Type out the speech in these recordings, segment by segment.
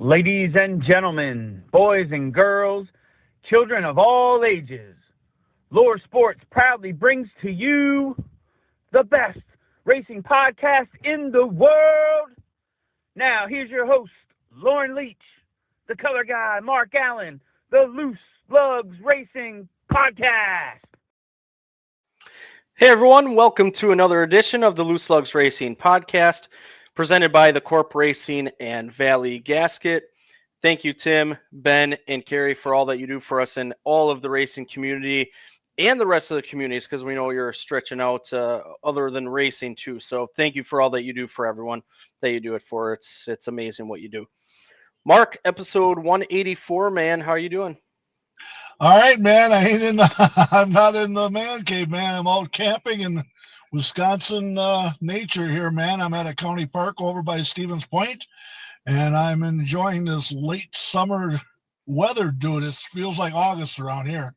Ladies and gentlemen, boys and girls, children of all ages, Lore Sports proudly brings to you the best racing podcast in the world. Now, here's your host, Lauren Leach, the color guy, Mark Allen, the Loose Lugs Racing Podcast. Hey everyone, welcome to another edition of the Loose Lugs Racing Podcast, presented by the Corp Racing and Valley Gasket. Thank you, Tim, Ben, and Carrie, for all that you do for us in all of the racing community and the rest of the communities, because we know you're stretching out other than racing too. So thank you for all that you do for everyone that you do it for. It's amazing what you do. Mark, episode 184, man. How are you doing? All right, man. I'm not in the man cave, man. I'm out camping in Wisconsin nature here, man. I'm at a county park over by Stevens Point, and I'm enjoying this late summer weather, dude. It feels like August around here.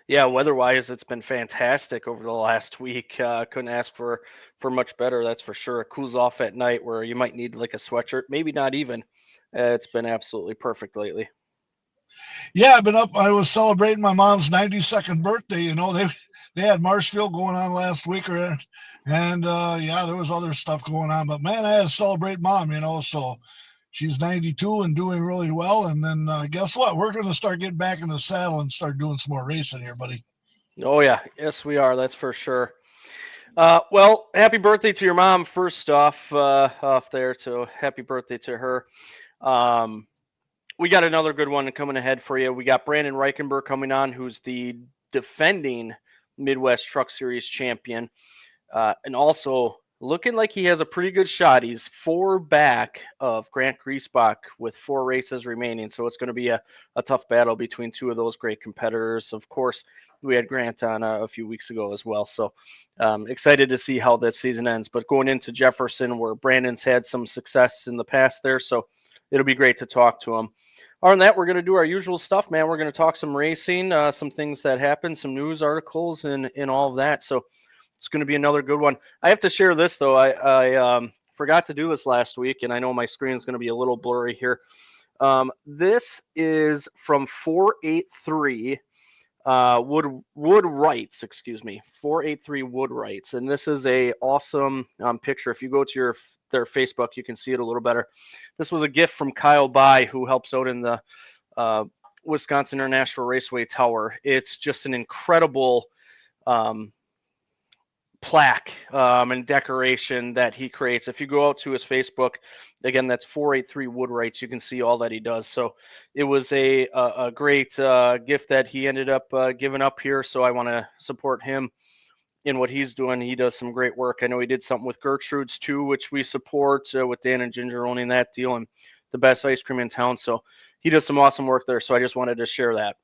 Yeah, weather-wise, it's been fantastic over the last week. Couldn't ask for much better, that's for sure. It cools off at night where you might need like a sweatshirt, maybe not even. It's been absolutely perfect lately. Yeah, I've been up. I was celebrating my mom's 92nd birthday. You know, they had Marshfield going on last week, and yeah, there was other stuff going on. But man, I had to celebrate mom. You know, so she's 92 and doing really well. And then guess what? We're going to start getting back in the saddle and start doing some more racing here, buddy. Oh yeah, yes we are. That's for sure. Well, happy birthday to your mom first off there. So happy birthday to her. We got another good one coming ahead for you. We got Brandon Reichenberger coming on, who's the defending Midwest Truck Series champion, and also looking like he has a pretty good shot. He's 4 back of Grant Griesbach with 4 races remaining, so it's going to be a tough battle between 2 of those great competitors. Of course, we had Grant on a few weeks ago as well, so excited to see how that season ends. But going into Jefferson, where Brandon's had some success in the past there, so it'll be great to talk to him. Other than that, we're going to do our usual stuff, man. We're going to talk some racing, some things that happened, some news articles, and all of that. So it's going to be another good one. I have to share this, though. I forgot to do this last week, and I know my screen is going to be a little blurry here. This is from 483 Wood Wrights, 483 Wood Wrights. And this is a awesome picture. If you go to their Facebook, you can see it a little better. This was a gift from Kyle By, who helps out in the Wisconsin International Raceway Tower. It's just an incredible plaque and decoration that he creates. If you go out to his Facebook, again, that's 483 Wood Wrights. You can see all that he does. So it was a great gift that he ended up giving up here. So I want to support him in what he's doing. He does some great work. I know he did something with Gertrude's too, which we support with Dan and Ginger owning that deal and the best ice cream in town. So he does some awesome work there. So I just wanted to share that.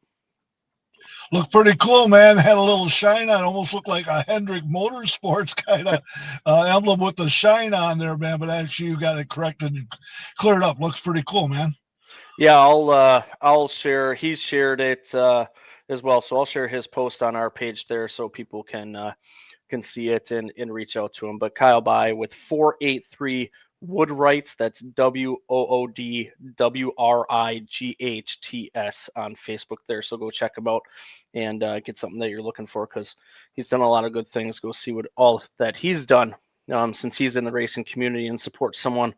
Looked pretty cool, man. Had a little shine on. Almost looked like a Hendrick Motorsports kind of emblem with the shine on there, man. But actually, you got it corrected and cleared up. Looks pretty cool, man. Yeah, I'll share. He's shared it as well, so I'll share his post on our page there so people can see it and reach out to him. But Kyle By with 483 Wood Wrights, that's WOODWRIGHTS on Facebook there. So go check him out and get something that you're looking for, because he's done a lot of good things. Go see what all that he's done since he's in the racing community and support someone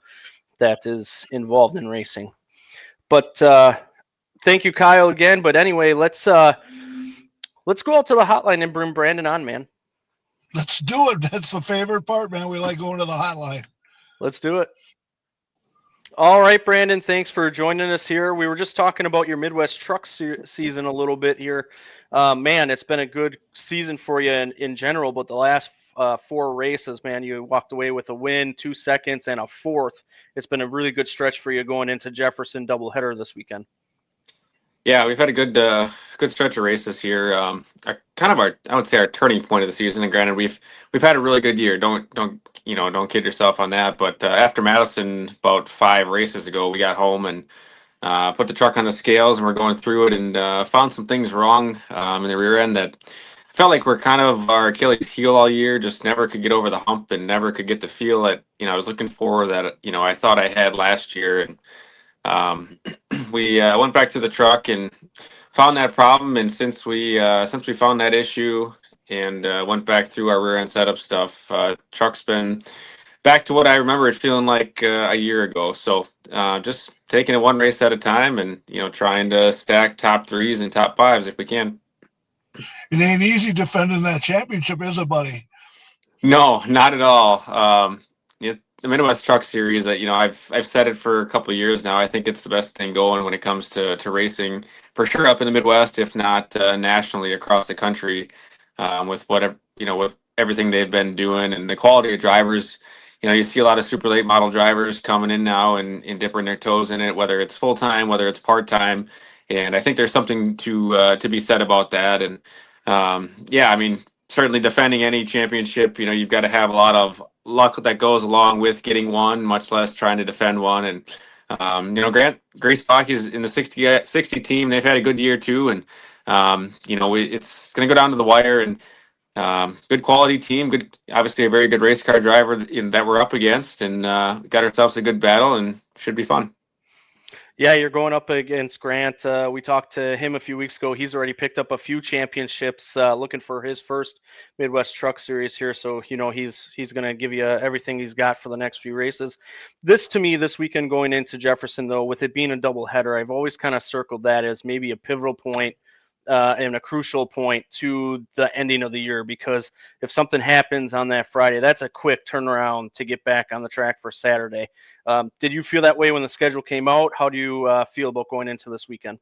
that is involved in racing. But thank you, Kyle, again. But anyway, let's go out to the hotline and bring Brandon on, man. Let's do it. That's the favorite part, man. We like going to the hotline. Let's do it. All right, Brandon, thanks for joining us here. We were just talking about your Midwest truck season a little bit here. Man, it's been a good season for you in general, but the last 4 races, man, you walked away with a win, 2 seconds, and a 4th. It's been a really good stretch for you going into Jefferson doubleheader this weekend. Yeah, we've had a good stretch of races here. I would say our turning point of the season. And granted, we've had a really good year. Don't kid yourself on that. But after Madison, about 5 races ago, we got home and put the truck on the scales, and we're going through it and found some things wrong in the rear end that felt like we're kind of our Achilles heel all year. Just never could get over the hump and never could get the feel that I was looking for, that I thought I had last year. And We went back to the truck and found that problem. And since we found that issue and went back through our rear end setup stuff, truck's been back to what I remember it feeling like a year ago. So just taking it one race at a time, and trying to stack top threes and top fives if we can. It ain't easy defending that championship, is it, buddy? No, not at all. The Midwest Truck Series, I've said it for a couple of years now. I think it's the best thing going when it comes to racing, for sure, up in the Midwest, if not nationally across the country. With whatever with everything they've been doing and the quality of drivers. You see a lot of super late model drivers coming in now and dipping their toes in it, whether it's full time, whether it's part time, and I think there's something to be said about that. And yeah, I mean, certainly defending any championship, you've got to have a lot of luck that goes along with getting one, much less trying to defend one. And Grant Grace Bach is in the 60 team. They've had a good year too, and it's going to go down to the wire. And good quality team, good, obviously a very good race car driver that we're up against, and got ourselves a good battle, and should be fun. Yeah, you're going up against Grant. We talked to him a few weeks ago. He's already picked up a few championships, looking for his first Midwest Truck Series here. So he's going to give you everything he's got for the next few races. To me, this weekend going into Jefferson, though, with it being a doubleheader, I've always kind of circled that as maybe a pivotal point. And a crucial point to the ending of the year, because if something happens on that Friday, that's a quick turnaround to get back on the track for Saturday. Did you feel that way when the schedule came out? How do you feel about going into this weekend?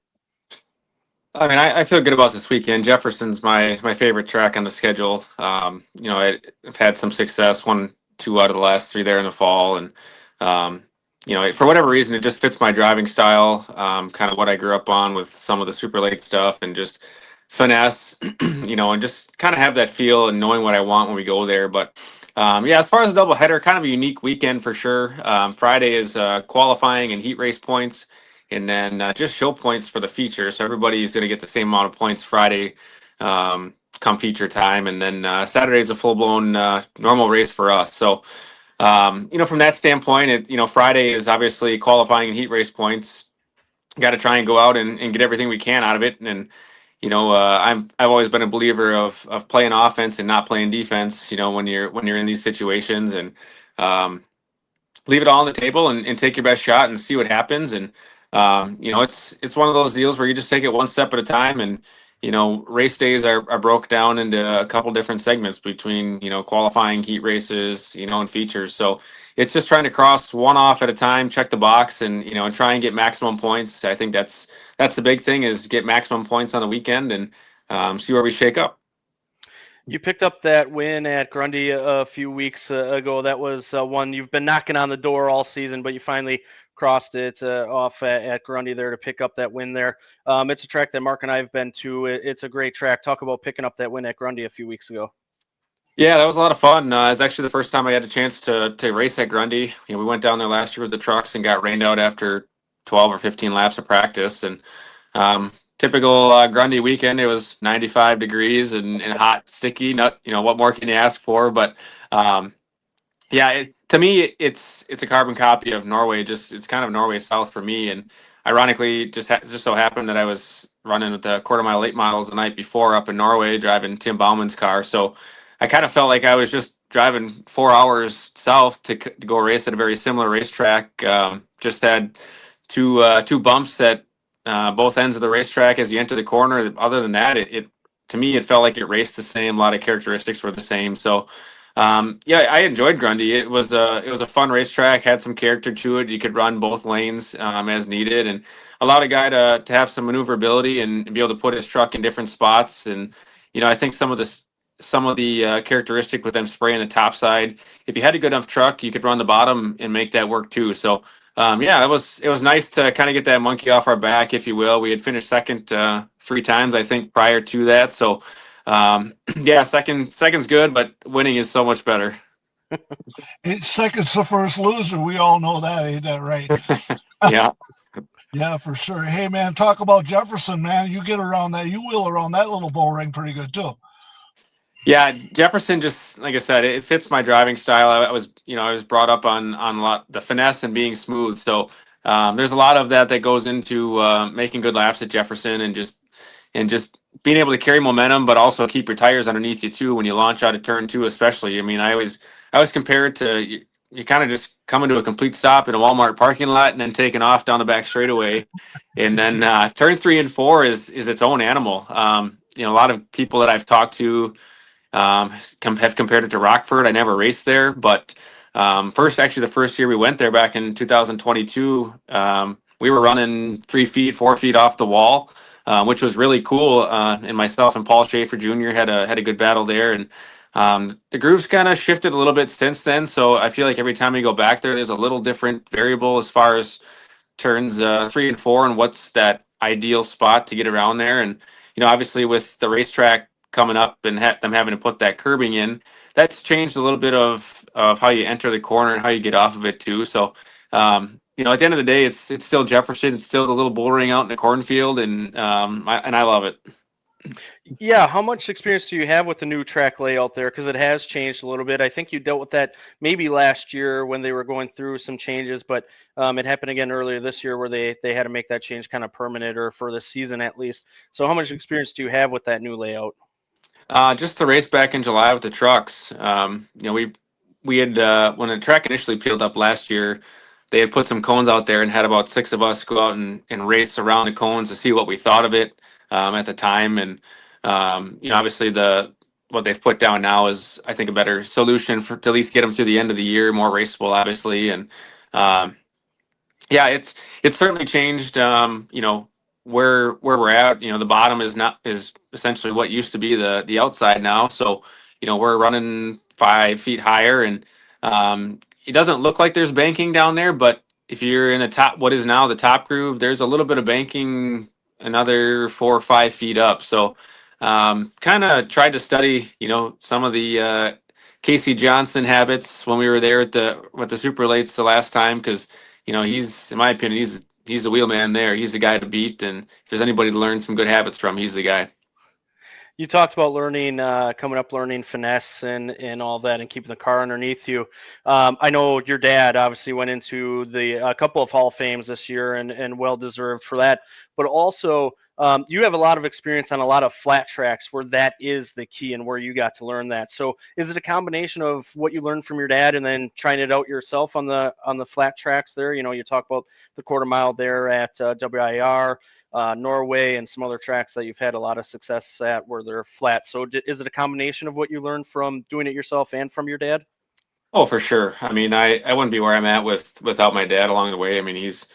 I mean, I feel good about this weekend. Jefferson's my favorite track on the schedule. I've had some success, 1-2 out of the last 3 there in the fall, and for whatever reason, it just fits my driving style, kind of what I grew up on with some of the super late stuff and just finesse, and just kind of have that feel and knowing what I want when we go there. But yeah, as far as the doubleheader, kind of a unique weekend for sure. Friday is qualifying and heat race points, and then just show points for the feature. So everybody's going to get the same amount of points Friday come feature time. And then Saturday is a full-blown normal race for us. So from that standpoint, Friday is obviously qualifying and heat race points. Got to try and go out and get everything we can out of it. And I've always been a believer of playing offense and not playing defense. When you're in these situations, and leave it all on the table and take your best shot and see what happens. And it's one of those deals where you just take it one step at a time. And race days are broke down into a couple different segments between, qualifying, heat races, and features. So it's just trying to cross one off at a time, check the box, and, and try and get maximum points. I think that's the big thing, is get maximum points on the weekend and see where we shake up. You picked up that win at Grundy a few weeks ago. That was one you've been knocking on the door all season, but you finally crossed it off at Grundy there to pick up that win there. It's a track that Mark and I have been to. It's a great track. Talk about picking up that win at Grundy a few weeks ago. Yeah, that was a lot of fun. It was actually the first time I had a chance to race at Grundy. We went down there last year with the trucks and got rained out after 12 or 15 laps of practice. And typical Grundy weekend. It was 95 degrees and hot, sticky. Not, what more can you ask for? But yeah, to me, it's a carbon copy of Norway. It's kind of Norway South for me. And ironically, just so happened that I was running with the quarter mile late models the night before up in Norway, driving Tim Bauman's car. So I kind of felt like I was just driving 4 hours south to go race at a very similar racetrack. Just had two bumps at both ends of the racetrack as you enter the corner. Other than that, it to me, it felt like it raced the same. A lot of characteristics were the same. So yeah, I enjoyed Grundy. It was a fun racetrack, had some character to it. You could run both lanes as needed, and allowed a guy to have some maneuverability and be able to put his truck in different spots. And I think some of the characteristic with them spraying the top side, if you had a good enough truck, you could run the bottom and make that work too. So yeah, it was nice to kind of get that monkey off our back, if you will. We had finished second 3 times, I think, prior to that. So yeah, second's good, but winning is so much better. Second's the first loser. We all know that, ain't that right? Yeah. Yeah, for sure. Hey, man, talk about Jefferson, man. You get around that. You wheel around that little bull ring pretty good, too. Yeah, Jefferson, just like I said, it fits my driving style. I was brought up on a lot the finesse and being smooth. So there's a lot of that goes into making good laps at Jefferson and just being able to carry momentum, but also keep your tires underneath you too when you launch out of turn two, especially. I mean, I always compare it to you kind of just coming to a complete stop in a Walmart parking lot and then taking off down the back straightaway. And then turn 3 and 4 is its own animal. A lot of people that I've talked to have compared it to Rockford. I never raced there, but the first year we went there back in 2022, we were running 3 feet, 4 feet off the wall, which was really cool. And myself and Paul Schaefer Jr. had a good battle there, and the groove's kind of shifted a little bit since then. So I feel like every time we go back there, there's a little different variable as far as turns 3 and 4 and what's that ideal spot to get around there. And obviously with the racetrack coming up and them having to put that curbing in, that's changed a little bit of how you enter the corner and how you get off of it too. So at the end of the day, it's still Jefferson. It's still the little bull ring out in the cornfield, and I love it. Yeah, how much experience do you have with the new track layout there? Because it has changed a little bit. I think you dealt with that maybe last year when they were going through some changes, but it happened again earlier this year where they had to make that change kind of permanent, or for the season at least. So how much experience do you have with that new layout? Just the race back in July with the trucks. We had when the track initially peeled up last year, they had put some cones out there and had about 6 of us go out and race around the cones to see what we thought of it at the time. And obviously what they've put down now is, I think, a better solution to at least get them through the end of the year, more raceable, obviously. And it's certainly changed. Where we're at. The bottom is essentially what used to be the outside now. So we're running 5 feet higher, and it doesn't look like there's banking down there. But if you're in what is now the top groove, there's a little bit of banking another 4 or 5 feet up. So kind of tried to study some of the Casey Johnson habits when we were there with the Super Lates the last time, because he's, in my opinion, he's the wheelman there. He's the guy to beat, and if there's anybody to learn some good habits from, he's the guy. You talked about learning finesse and all that, and keeping the car underneath you. I know your dad obviously went into a couple of Hall of Fames this year, and well deserved for that. But also, you have a lot of experience on a lot of flat tracks where that is the key and where you got to learn that. So is it a combination of what you learned from your dad and then trying it out yourself on the flat tracks there? You talk about the quarter mile there at WIR. Norway, and some other tracks that you've had a lot of success at where they're flat. So is it a combination of what you learned from doing it yourself and from your dad? Oh, for sure. I mean, I wouldn't be where I'm at without my dad along the way. I mean, he's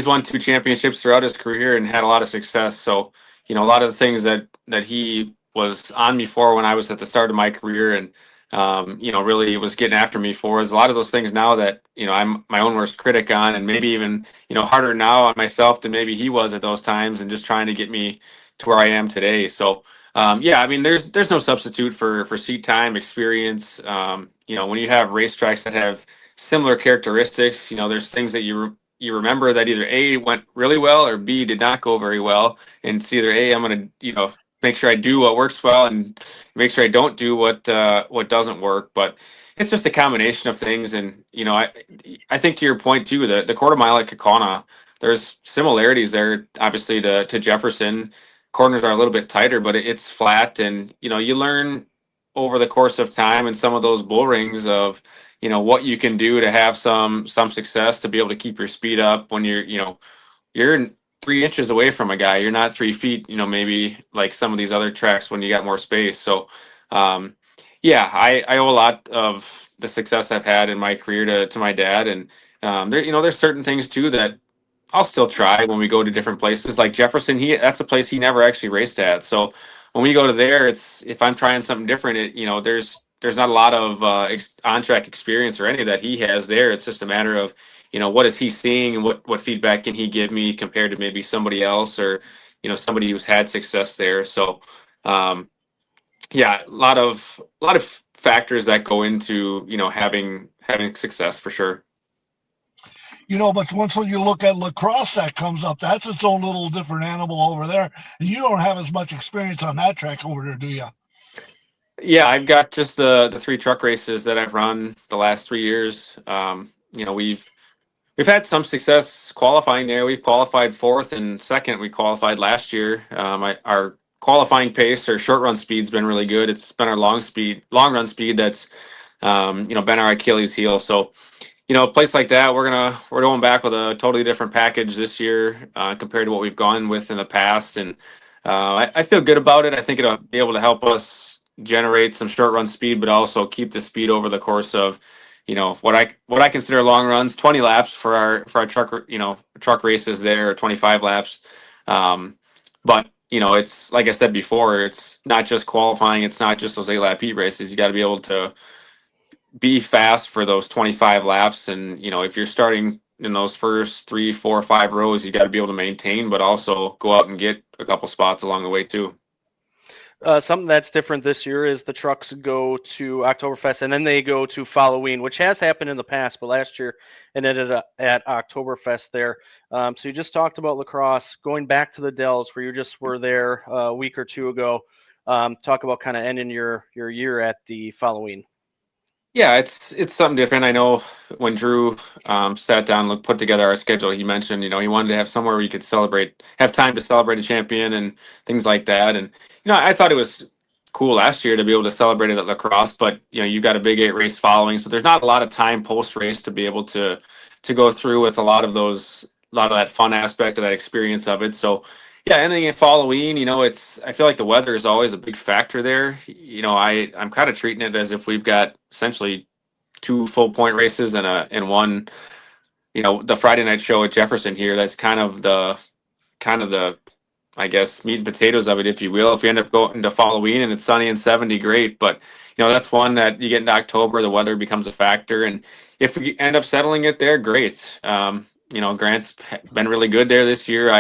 won 2 championships throughout his career and had a lot of success. So, a lot of the things that he was on me for when I was at the start of my career, and really was getting after me for, is a lot of those things now that I'm my own worst critic on, and maybe even harder now on myself than maybe he was at those times, and just trying to get me to where I am today. So I mean, there's no substitute for seat time, experience. When you have racetracks that have similar characteristics, there's things that you remember that either A, went really well, or B, did not go very well, and it's either A, I'm going to make sure I do what works well and make sure I don't do what doesn't work. But it's just a combination of things. And I think, to your point too, the quarter mile at Kaukauna, there's similarities there obviously to Jefferson. Corners are a little bit tighter, but it's flat, and you learn over the course of time and some of those bull rings of what you can do to have some success, to be able to keep your speed up when you're 3 inches away from a guy. You're not 3 feet, maybe like some of these other tracks when you got more space. So, I owe a lot of the success I've had in my career to my dad. And there's certain things too that I'll still try when we go to different places. Like Jefferson, that's a place he never actually raced at. So when we go to there, if I'm trying something different, there's not a lot of on-track experience or any that he has there. It's just a matter of what is he seeing, and what feedback can he give me compared to maybe somebody else, or somebody who's had success there. So a lot of factors that go into having success, for sure. But once when you look at lacrosse that comes up, that's its own little different animal over there, and you don't have as much experience on that track over there, do you? Yeah, I've got just the 3 truck races that I've run the last 3 years. We've we've had some success qualifying there. We've qualified fourth and second. We qualified last year. Our qualifying pace or short run speed's been really good. It's been our long run speed that's been our Achilles heel. So a place like that, we're going back with a totally different package this year compared to what we've gone with in the past, and I feel good about it. I think it'll be able to help us generate some short run speed, but also keep the speed over the course of what I consider long runs, 20 laps for our truck races there, 25 laps. But it's like I said before, it's not just qualifying, it's not just those 8 lap heat races. You got to be able to be fast for those 25 laps, and if you're starting in those first 3, 4, 5 rows, you got to be able to maintain, but also go out and get a couple spots along the way too. Something that's different this year is the trucks go to Oktoberfest and then they go to Halloween, which has happened in the past, but last year it ended up at Oktoberfest there. So you just talked about lacrosse, going back to the Dells where you just were there a week or two ago. Talk about kind of ending your year at the Halloween. Yeah, it's something different. I know when Drew sat down, put together our schedule, he mentioned, he wanted to have somewhere where you could have time to celebrate a champion and things like that. And, I thought it was cool last year to be able to celebrate it at lacrosse, but, you've got a big 8 race following. So there's not a lot of time post race to be able to go through with a lot of that fun aspect of that experience of it. So, yeah, ending in Halloween, I feel like the weather is always a big factor there. I'm kind of treating it as if we've got essentially 2 full point races and one, the Friday night show at Jefferson here. That's kind of the I guess meat and potatoes of it, if you will. If you end up going to Halloween and it's sunny and 70, great. But that's one that you get into October, the weather becomes a factor, and if we end up settling it there, great. Grant's been really good there this year.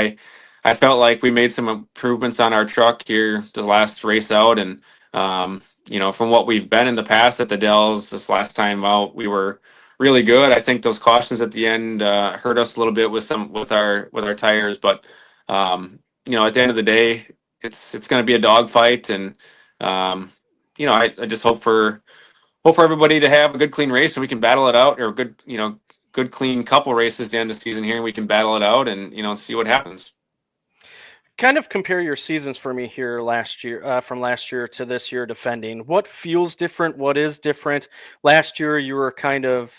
I felt like we made some improvements on our truck here the last race out, and from what we've been in the past at the Dells, this last time out, we were really good. I think those cautions at the end hurt us a little bit with our tires, but at the end of the day, it's going to be a dogfight, and I just hope for everybody to have a good clean race and we can battle it out, or a good clean couple races at the end of the season here, and we can battle it out and see what happens. Kind of compare your seasons for me here last year, from last year to this year defending. What feels different? What is different? Last year you were kind of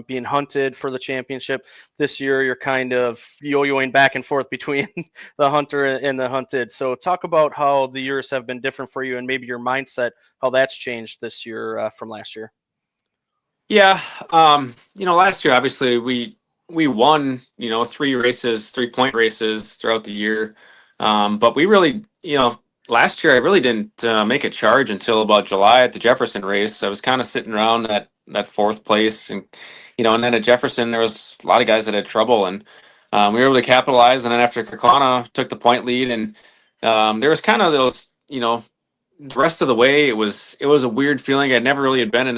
being hunted for the championship. This year you're kind of yo-yoing back and forth between the hunter and the hunted. So talk about how the years have been different for you and maybe your mindset, how that's changed this year from last year. Yeah, last year obviously we won 3-point races throughout the year. But we really, last year I really didn't make a charge until about July at the Jefferson race. I was kind of sitting around that 4th place, and and then at Jefferson there was a lot of guys that had trouble, and we were able to capitalize. And then after Kirkwana took the point lead, and there was kind of those, the rest of the way it was a weird feeling. I'd never really had been in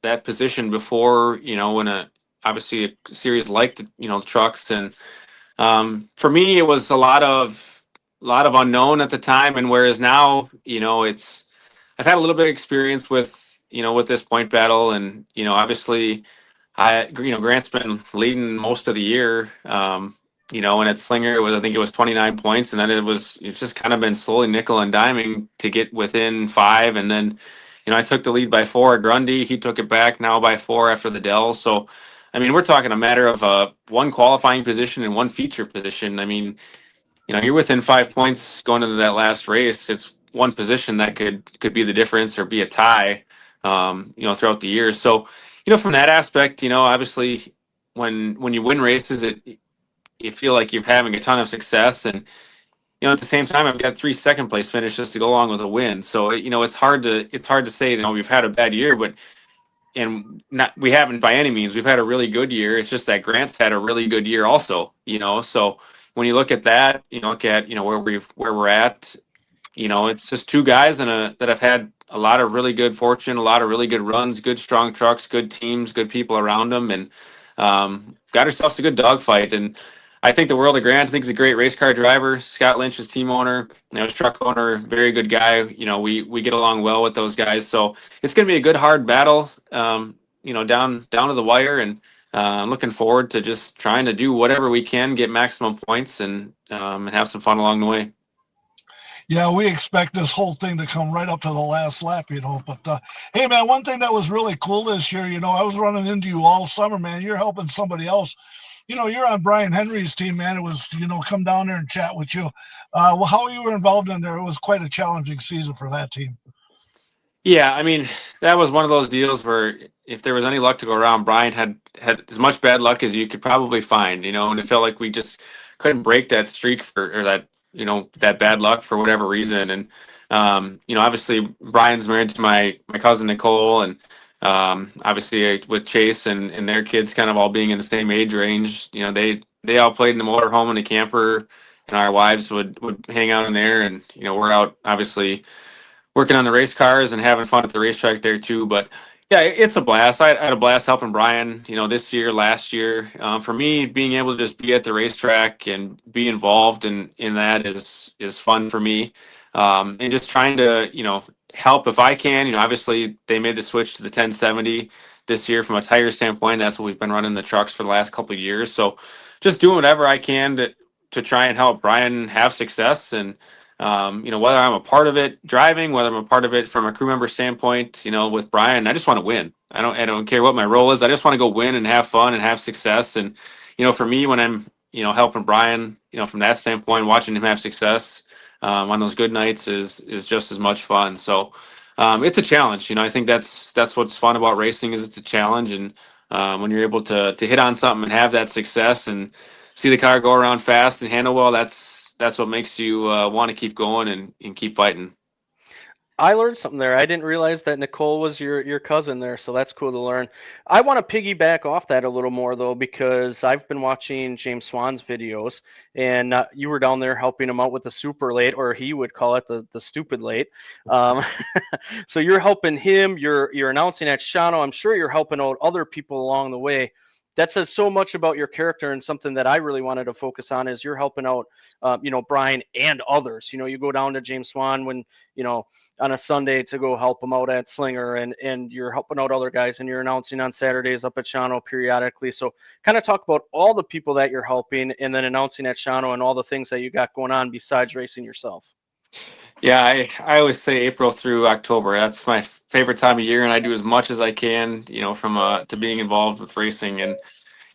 that position before, in obviously a series like the trucks, and for me it was a lot of unknown at the time, and whereas now I've had a little bit of experience with with this point battle, and obviously Grant's been leading most of the year, and at Slinger I think it was 29 points, and then it's just kind of been slowly nickel and diming to get within 5, and then I took the lead by 4 at Grundy. He took it back now by 4 after the Dells. So I mean, we're talking a matter of one qualifying position and one feature position. I mean, you're within 5 points going into that last race. It's one position that could be the difference or be a tie, throughout the year. So, from that aspect, obviously when you win races, you feel like you're having a ton of success, and at the same time, I've got 3 second place finishes to go along with a win. So, it's hard to say, we've had a bad year, but we haven't by any means. We've had a really good year. It's just that Grant's had a really good year also, so when you look at that, look at where we're at, it's just 2 guys that have had a lot of really good fortune, a lot of really good runs, good strong trucks, good teams, good people around them, and got ourselves a good dogfight. And I think the world of Grant. I think he's a great race car driver. Scott Lynch is team owner, his truck owner, very good guy. We get along well with those guys, so it's going to be a good hard battle, down to the wire. And looking forward to just trying to do whatever we can, get maximum points, and have some fun along the way. Yeah, we expect this whole thing to come right up to the last lap, But hey, man, one thing that was really cool this year, I was running into you all summer, man. You're helping somebody else. You're on Brian Henry's team, man. It was, come down there and chat with you. Well, how you were involved in there, it was quite a challenging season for that team. Yeah, I mean, that was one of those deals where if there was any luck to go around, Brian had as much bad luck as you could probably find, and it felt like we just couldn't break that streak or that, that bad luck for whatever reason. And, obviously Brian's married to my cousin Nicole, and obviously with Chase and their kids kind of all being in the same age range, they all played in the motorhome and the camper, and our wives would hang out in there, and, we're out obviously working on the race cars and having fun at the racetrack there too. But yeah, it's a blast. I had a blast helping Brian, this year, last year. For me, being able to just be at the racetrack and be involved in that is fun for me. And just trying to, help if I can. Obviously they made the switch to the 1070 this year from a tire standpoint. That's what we've been running the trucks for the last couple of years. So just doing whatever I can to try and help Brian have success. And whether I'm a part of it driving, whether I'm a part of it from a crew member standpoint, with Brian, I just want to win. I don't care what my role is. I just want to go win and have fun and have success. And, for me, when I'm, helping Brian, from that standpoint, watching him have success, on those good nights is just as much fun. So, it's a challenge. I think that's what's fun about racing is it's a challenge. And, when you're able to hit on something and have that success and see the car go around fast and handle well, that's what makes you want to keep going and keep fighting. I learned something there. I didn't realize that Nicole was your cousin there, so that's cool to learn. I want to piggyback off that a little more though, because I've been watching James Swan's videos, and you were down there helping him out with the super late, or he would call it the stupid late. So you're helping him. You're announcing at Shano. I'm sure you're helping out other people along the way. That says so much about your character, and something that I really wanted to focus on is you're helping out, Brian and others. You go down to James Swan when, on a Sunday to go help them out at Slinger, and you're helping out other guys, and you're announcing on Saturdays up at Shano periodically. So kind of talk about all the people that you're helping and then announcing at Shano and all the things that you got going on besides racing yourself. Yeah, I always say April through October. That's my favorite time of year, and I do as much as I can, from to being involved with racing. And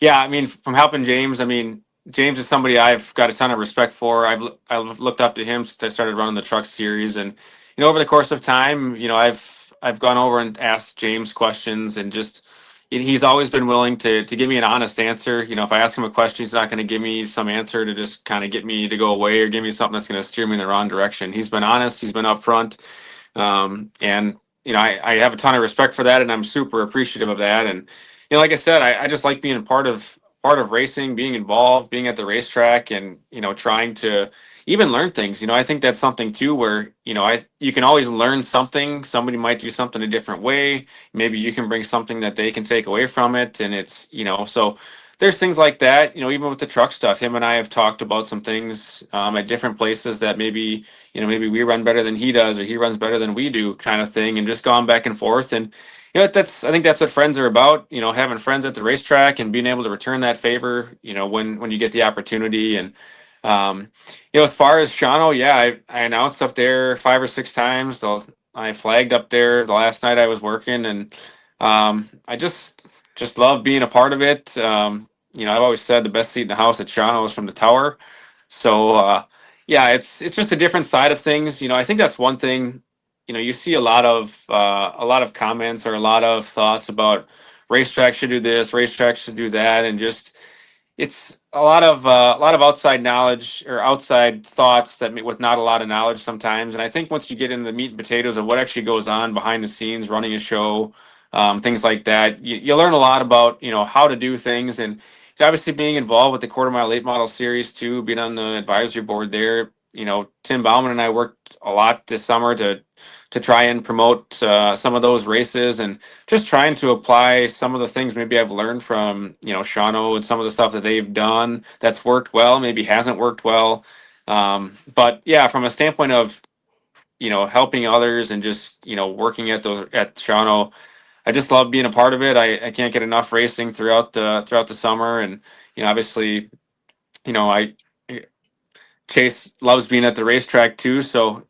yeah, I mean, from helping James, I mean, James is somebody I've got a ton of respect for. I've looked up to him since I started running the truck series, and over the course of time, I've gone over and asked James questions, and just he's always been willing to give me an honest answer. If I ask him a question, he's not going to give me some answer to just kind of get me to go away or give me something that's going to steer me in the wrong direction. He's been honest. He's been upfront, and I have a ton of respect for that, and I'm super appreciative of that. And like I said, I just like being part of racing, being involved, being at the racetrack, and trying to even learn things. I think that's something too where you can always learn something. Somebody might do something a different way. Maybe you can bring something that they can take away from it, and it's so there's things like that. Even with the truck stuff, him and I have talked about some things at different places that maybe maybe we run better than he does, or he runs better than we do, kind of thing, and just gone back and forth. And I think that's what friends are about. Having friends at the racetrack and being able to return that favor. When you get the opportunity. And as far as Shano, yeah, I announced up there 5 or 6 times. I flagged up there the last night I was working, and I just love being a part of it. I've always said the best seat in the house at Shano is from the tower. So yeah, it's just a different side of things. I think that's one thing. You see a lot of comments or a lot of thoughts about racetrack should do this, racetrack should do that, and just it's a lot of outside knowledge or outside thoughts that with not a lot of knowledge sometimes. And I think once you get into the meat and potatoes of what actually goes on behind the scenes, running a show, things like that, you learn a lot about how to do things. And obviously being involved with the Quarter Mile Late Model Series too, being on the advisory board there. Tim Bauman and I worked a lot this summer to try and promote some of those races, and just trying to apply some of the things maybe I've learned from Shano and some of the stuff that they've done that's worked well, maybe hasn't worked well. But yeah, from a standpoint of helping others and just working at Shano, I just love being a part of it. I can't get enough racing throughout the summer, and obviously, I Chase loves being at the racetrack too. So,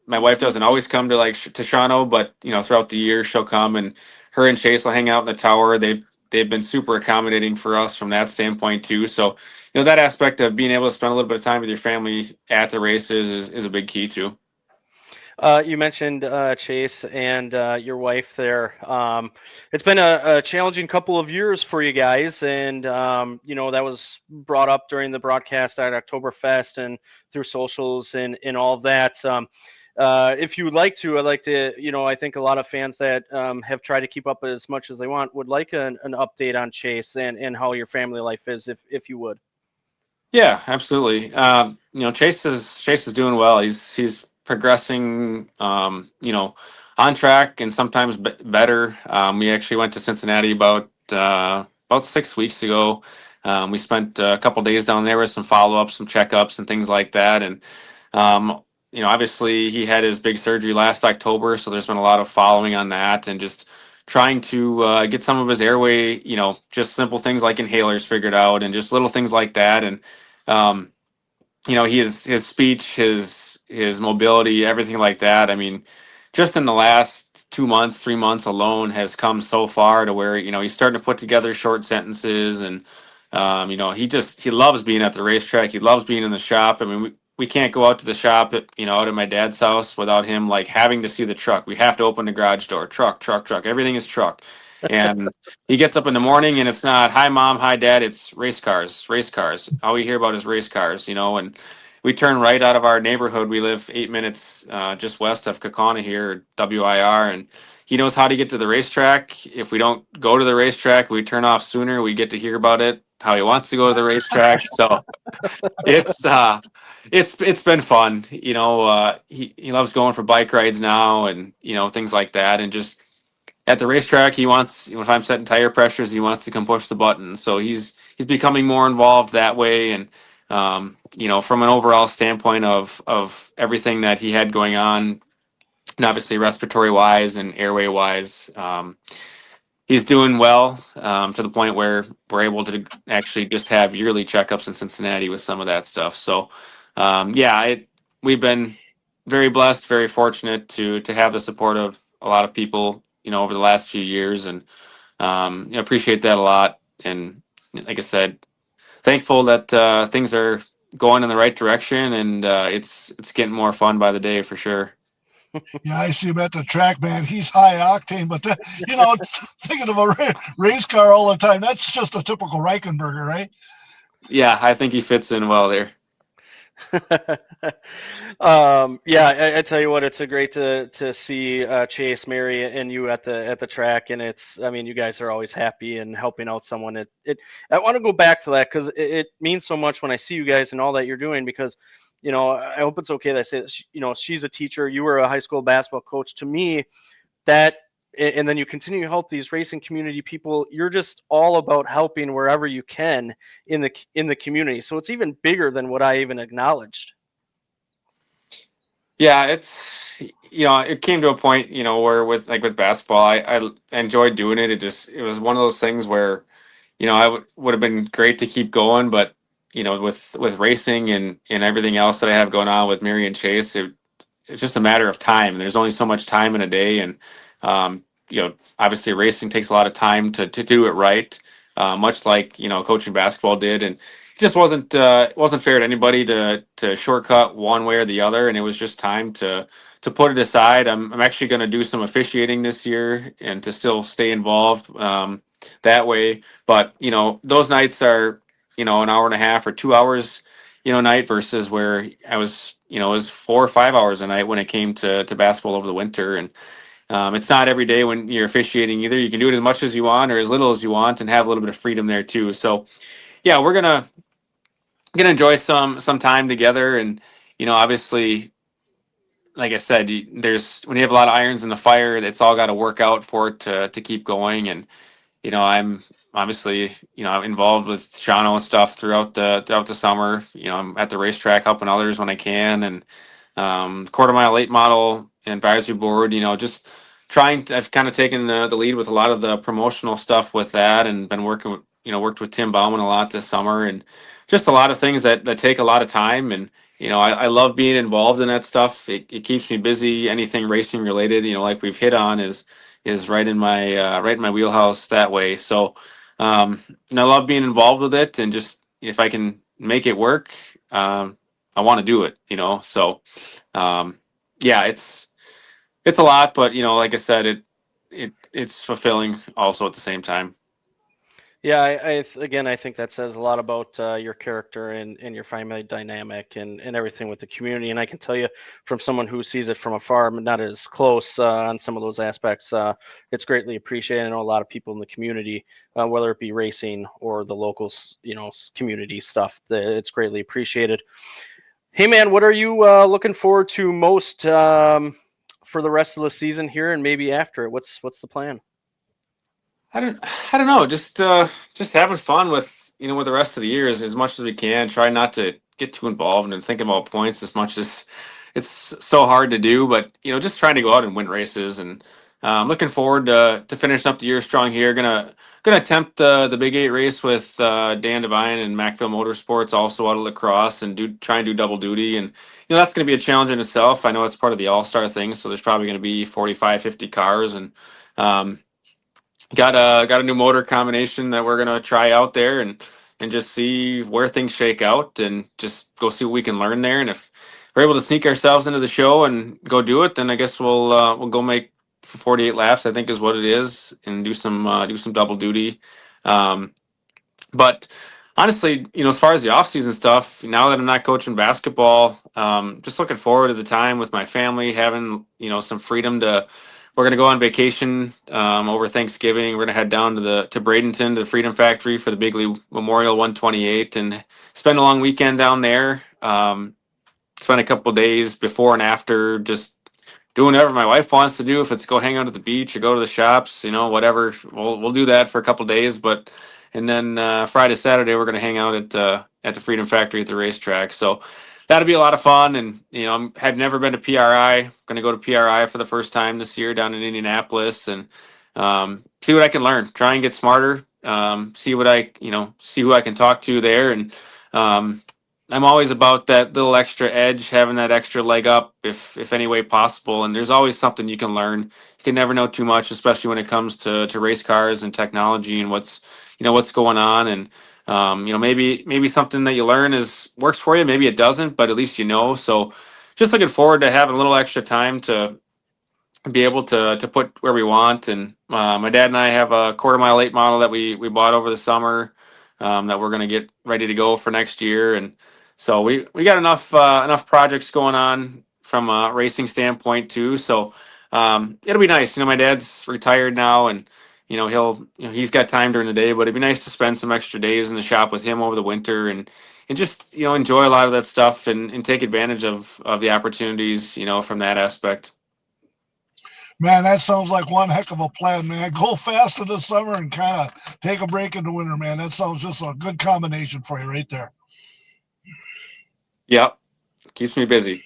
my wife doesn't always come to to Shawano, but throughout the year she'll come, and her and Chase will hang out in the tower. They've been super accommodating for us from that standpoint too. So, that aspect of being able to spend a little bit of time with your family at the races is a big key too. You mentioned Chase and your wife there. It's been a challenging couple of years for you guys, and that was brought up during the broadcast at Oktoberfest and through socials and all of that. If you would like to, I'd like to, I think a lot of fans that have tried to keep up as much as they want would like an update on Chase and how your family life is, if you would. Yeah, absolutely. Chase is doing well. He's progressing. On track and sometimes better. We actually went to Cincinnati about 6 weeks ago. We spent a couple days down there with some follow ups, some checkups, and things like that. And obviously he had his big surgery last October, so there's been a lot of following on that, and just trying to get some of his airway, just simple things like inhalers figured out, and just little things like that. And um, his speech, his mobility, everything like that. I mean, just in the last 2 months, 3 months alone, has come so far to where he's starting to put together short sentences, and he loves being at the racetrack. He loves being in the shop. I mean, we can't go out to the shop out at my dad's house without him like having to see the truck. We have to open the garage door. Truck, truck, truck. Everything is truck. And he gets up in the morning and it's not hi mom, hi dad, it's race cars, race cars. All we hear about is race cars, and we turn right out of our neighborhood. We live 8 minutes just west of Kaukauna here, WIR, and he knows how to get to the racetrack. If we don't go to the racetrack, we turn off sooner. We get to hear about it, how he wants to go to the racetrack. So it's been fun. He loves going for bike rides now, and things like that, and just at the racetrack, he wants, if I'm setting tire pressures, he wants to come push the button. So he's becoming more involved that way. And from an overall standpoint of everything that he had going on, and obviously respiratory wise and airway wise, he's doing well, to the point where we're able to actually just have yearly checkups in Cincinnati with some of that stuff. So we've been very blessed, very fortunate to have the support of a lot of people, over the last few years, and appreciate that a lot. And like I said, thankful that things are going in the right direction, and it's getting more fun by the day for sure. Yeah, I see him at the track, man. He's high octane, but thinking of a race car all the time, that's just a typical Reichenberger, right? Yeah, I think he fits in well there. I tell you what, it's a great to see Chase, Mary, and you at the track, and you guys are always happy and helping out someone. I want to go back to that because it means so much when I see you guys and all that you're doing, because I hope it's okay that I say that, she's a teacher, you were a high school basketball coach. To me, that, and then you continue to help these racing community people. You're just all about helping wherever you can in the community. So it's even bigger than what I even acknowledged. Yeah, it came to a point, where with basketball, I enjoyed doing it. It was one of those things where, I would have been great to keep going, but with racing and everything else that I have going on with Mary and Chase, it's just a matter of time. And there's only so much time in a day, and obviously racing takes a lot of time to do it right, much like coaching basketball did, and it just wasn't fair to anybody to shortcut one way or the other, and it was just time to put it aside. I'm actually going to do some officiating this year and to still stay involved that way, but those nights are an hour and a half or 2 hours night, versus where I was it was 4 or 5 hours a night when it came to basketball over the winter. And it's not every day when you're officiating either. You can do it as much as you want or as little as you want, and have a little bit of freedom there too. So yeah, we're gonna enjoy some time together. And obviously, like I said, there's when you have a lot of irons in the fire, it's all got to work out for it to keep going. And I'm obviously I'm involved with Shano and stuff throughout the summer. I'm at the racetrack helping others when I can, and quarter mile late model advisory board. Just I've kind of taken the lead with a lot of the promotional stuff with that, and been working with, worked with Tim Bauman a lot this summer, and just a lot of things that take a lot of time. And I love being involved in that stuff. It keeps me busy. Anything racing related, like we've hit on, is right in my wheelhouse that way. So and I love being involved with it, and just if I can make it work, I want to do it. So yeah, it's a lot, but like I said, it's fulfilling also at the same time. Yeah, again, I think that says a lot about your character and your family dynamic and everything with the community. And I can tell you, from someone who sees it from afar, but not as close on some of those aspects, it's greatly appreciated. I know a lot of people in the community, whether it be racing or the local, community stuff, it's greatly appreciated. Hey, man, what are you looking forward to most for the rest of the season here, and maybe after it? What's the plan? I don't know. Just having fun with with the rest of the year as much as we can. Try not to get too involved and think about points as much as it's so hard to do. But just trying to go out and win races, and looking forward to finishing up the year strong here. Gonna attempt the Big 8 race with Dan Devine and Macville Motorsports, also out of lacrosse, and try and do double duty. And that's going to be a challenge in itself. I know it's part of the All-Star thing, so there's probably going to be 45, 50 cars, and um, got a new motor combination that we're gonna try out there, and just see where things shake out, and just go see what we can learn there. And if we're able to sneak ourselves into the show and go do it, then I guess we'll go make 48 laps, I think is what it is, and do some double duty. Um, but honestly, as far as the off-season stuff, now that I'm not coaching basketball, just looking forward to the time with my family, having some freedom to. We're gonna go on vacation over Thanksgiving. We're gonna head down to Bradenton, to the Freedom Factory, for the Bigley Memorial 128, and spend a long weekend down there. Spend a couple days before and after, just doing whatever my wife wants to do. If it's go hang out at the beach or go to the shops, whatever, we'll do that for a couple days. But and then Friday, Saturday, we're gonna hang out at the Freedom Factory at the racetrack. So that'll be a lot of fun. And I've never been to PRI. Gonna go to PRI for the first time this year down in Indianapolis, and see what I can learn. Try and get smarter. See what see who I can talk to there, and I'm always about that little extra edge, having that extra leg up, if any way possible. And there's always something you can learn. You can never know too much, especially when it comes to race cars and technology, and what's going on. And maybe something that you learn works for you, maybe it doesn't, but at least So just looking forward to having a little extra time to be able to put where we want. And my dad and I have a quarter-mile late model that we bought over the summer, that we're going to get ready to go for next year. And so we got enough projects going on from a racing standpoint too. So it'll be nice. My dad's retired now, and he's got time during the day, but it'd be nice to spend some extra days in the shop with him over the winter, and just enjoy a lot of that stuff, and take advantage of the opportunities from that aspect. Man, that sounds like one heck of a plan, man. Go fast in the summer and kind of take a break in the winter, man. That sounds just a good combination for you right there. Yep. Keeps me busy.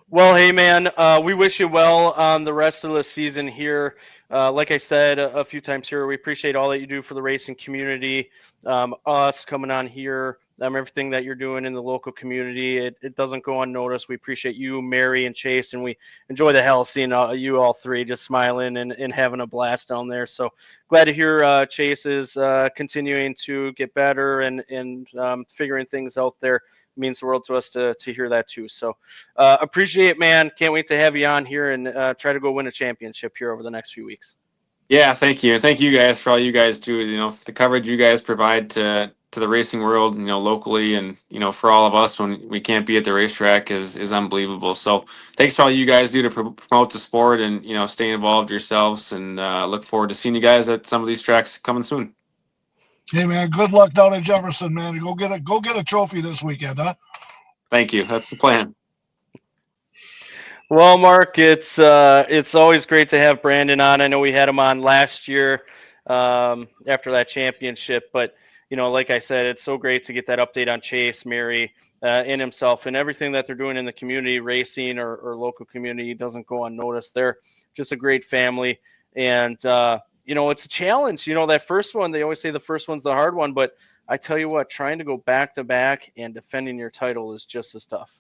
Well, hey, man, we wish you well on the rest of the season here. Like I said a few times here, we appreciate all that you do for the racing community, us coming on here, everything that you're doing in the local community. It doesn't go unnoticed. We appreciate you, Mary, and Chase, and we enjoy the hell seeing you all three just smiling and having a blast down there. So glad to hear Chase is continuing to get better and figuring things out there. Means the world to us to hear that too. So appreciate it, man. Can't wait to have you on here and try to go win a championship here over the next few weeks. Yeah, thank you. And thank you guys for all you guys do. The coverage you guys provide to the racing world, locally, and, for all of us when we can't be at the racetrack is unbelievable. So thanks for all you guys do to promote the sport, and, stay involved yourselves, and look forward to seeing you guys at some of these tracks coming soon. Hey, man, good luck down in Jefferson, man. Go get a trophy this weekend, huh? Thank you. That's the plan. Well, Mark, it's always great to have Brandon on. I know we had him on last year after that championship, but like I said, it's so great to get that update on Chase, Mary, and himself, and everything that they're doing in the community, racing or local community doesn't go unnoticed. They're just a great family. And, it's a challenge. That first one, they always say the first one's the hard one, but I tell you what, trying to go back to back and defending your title is just as tough.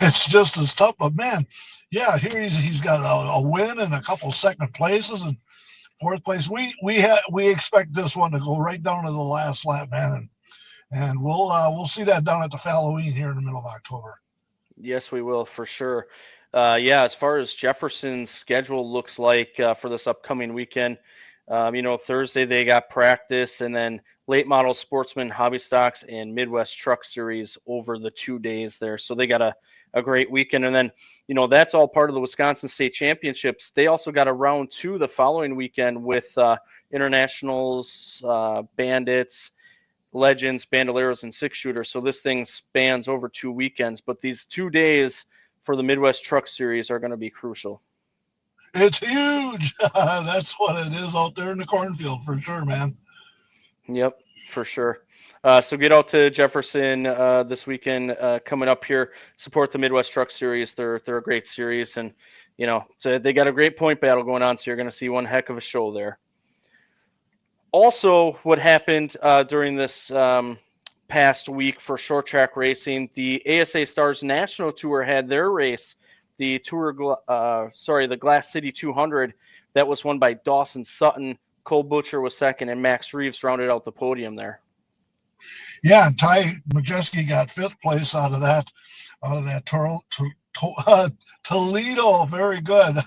It's just as tough, but man, yeah, here he's got a win and a couple second places and fourth place. We expect this one to go right down to the last lap, man, and we'll see that down at the Halloween here in the middle of October. Yes, we will for sure. As far as Jefferson's schedule looks like for this upcoming weekend, Thursday they got practice, and then late model sportsman, hobby stocks, and Midwest Truck Series over the 2 days there. So they got a great weekend. And then, that's all part of the Wisconsin State Championships. They also got a round 2 the following weekend with internationals, bandits, legends, bandoleros, and six shooters. So this thing spans over 2 weekends, but these 2 days for the Midwest Truck Series are going to be crucial. It's huge. That's what it is out there in the cornfield for sure, man. Yep, for sure. So get out to Jefferson this weekend coming up here. Support the Midwest Truck Series. They're a great series, and so they got a great point battle going on. So you're going to see one heck of a show there. Also, what happened during this past week for short track racing, the ASA Stars National Tour had their race, the Glass City 200. That was won by Dawson Sutton. Cole Butcher was second, and Max Reeves rounded out the podium there. Yeah, Ty Majeski got 5th place out of that Toledo. Very good.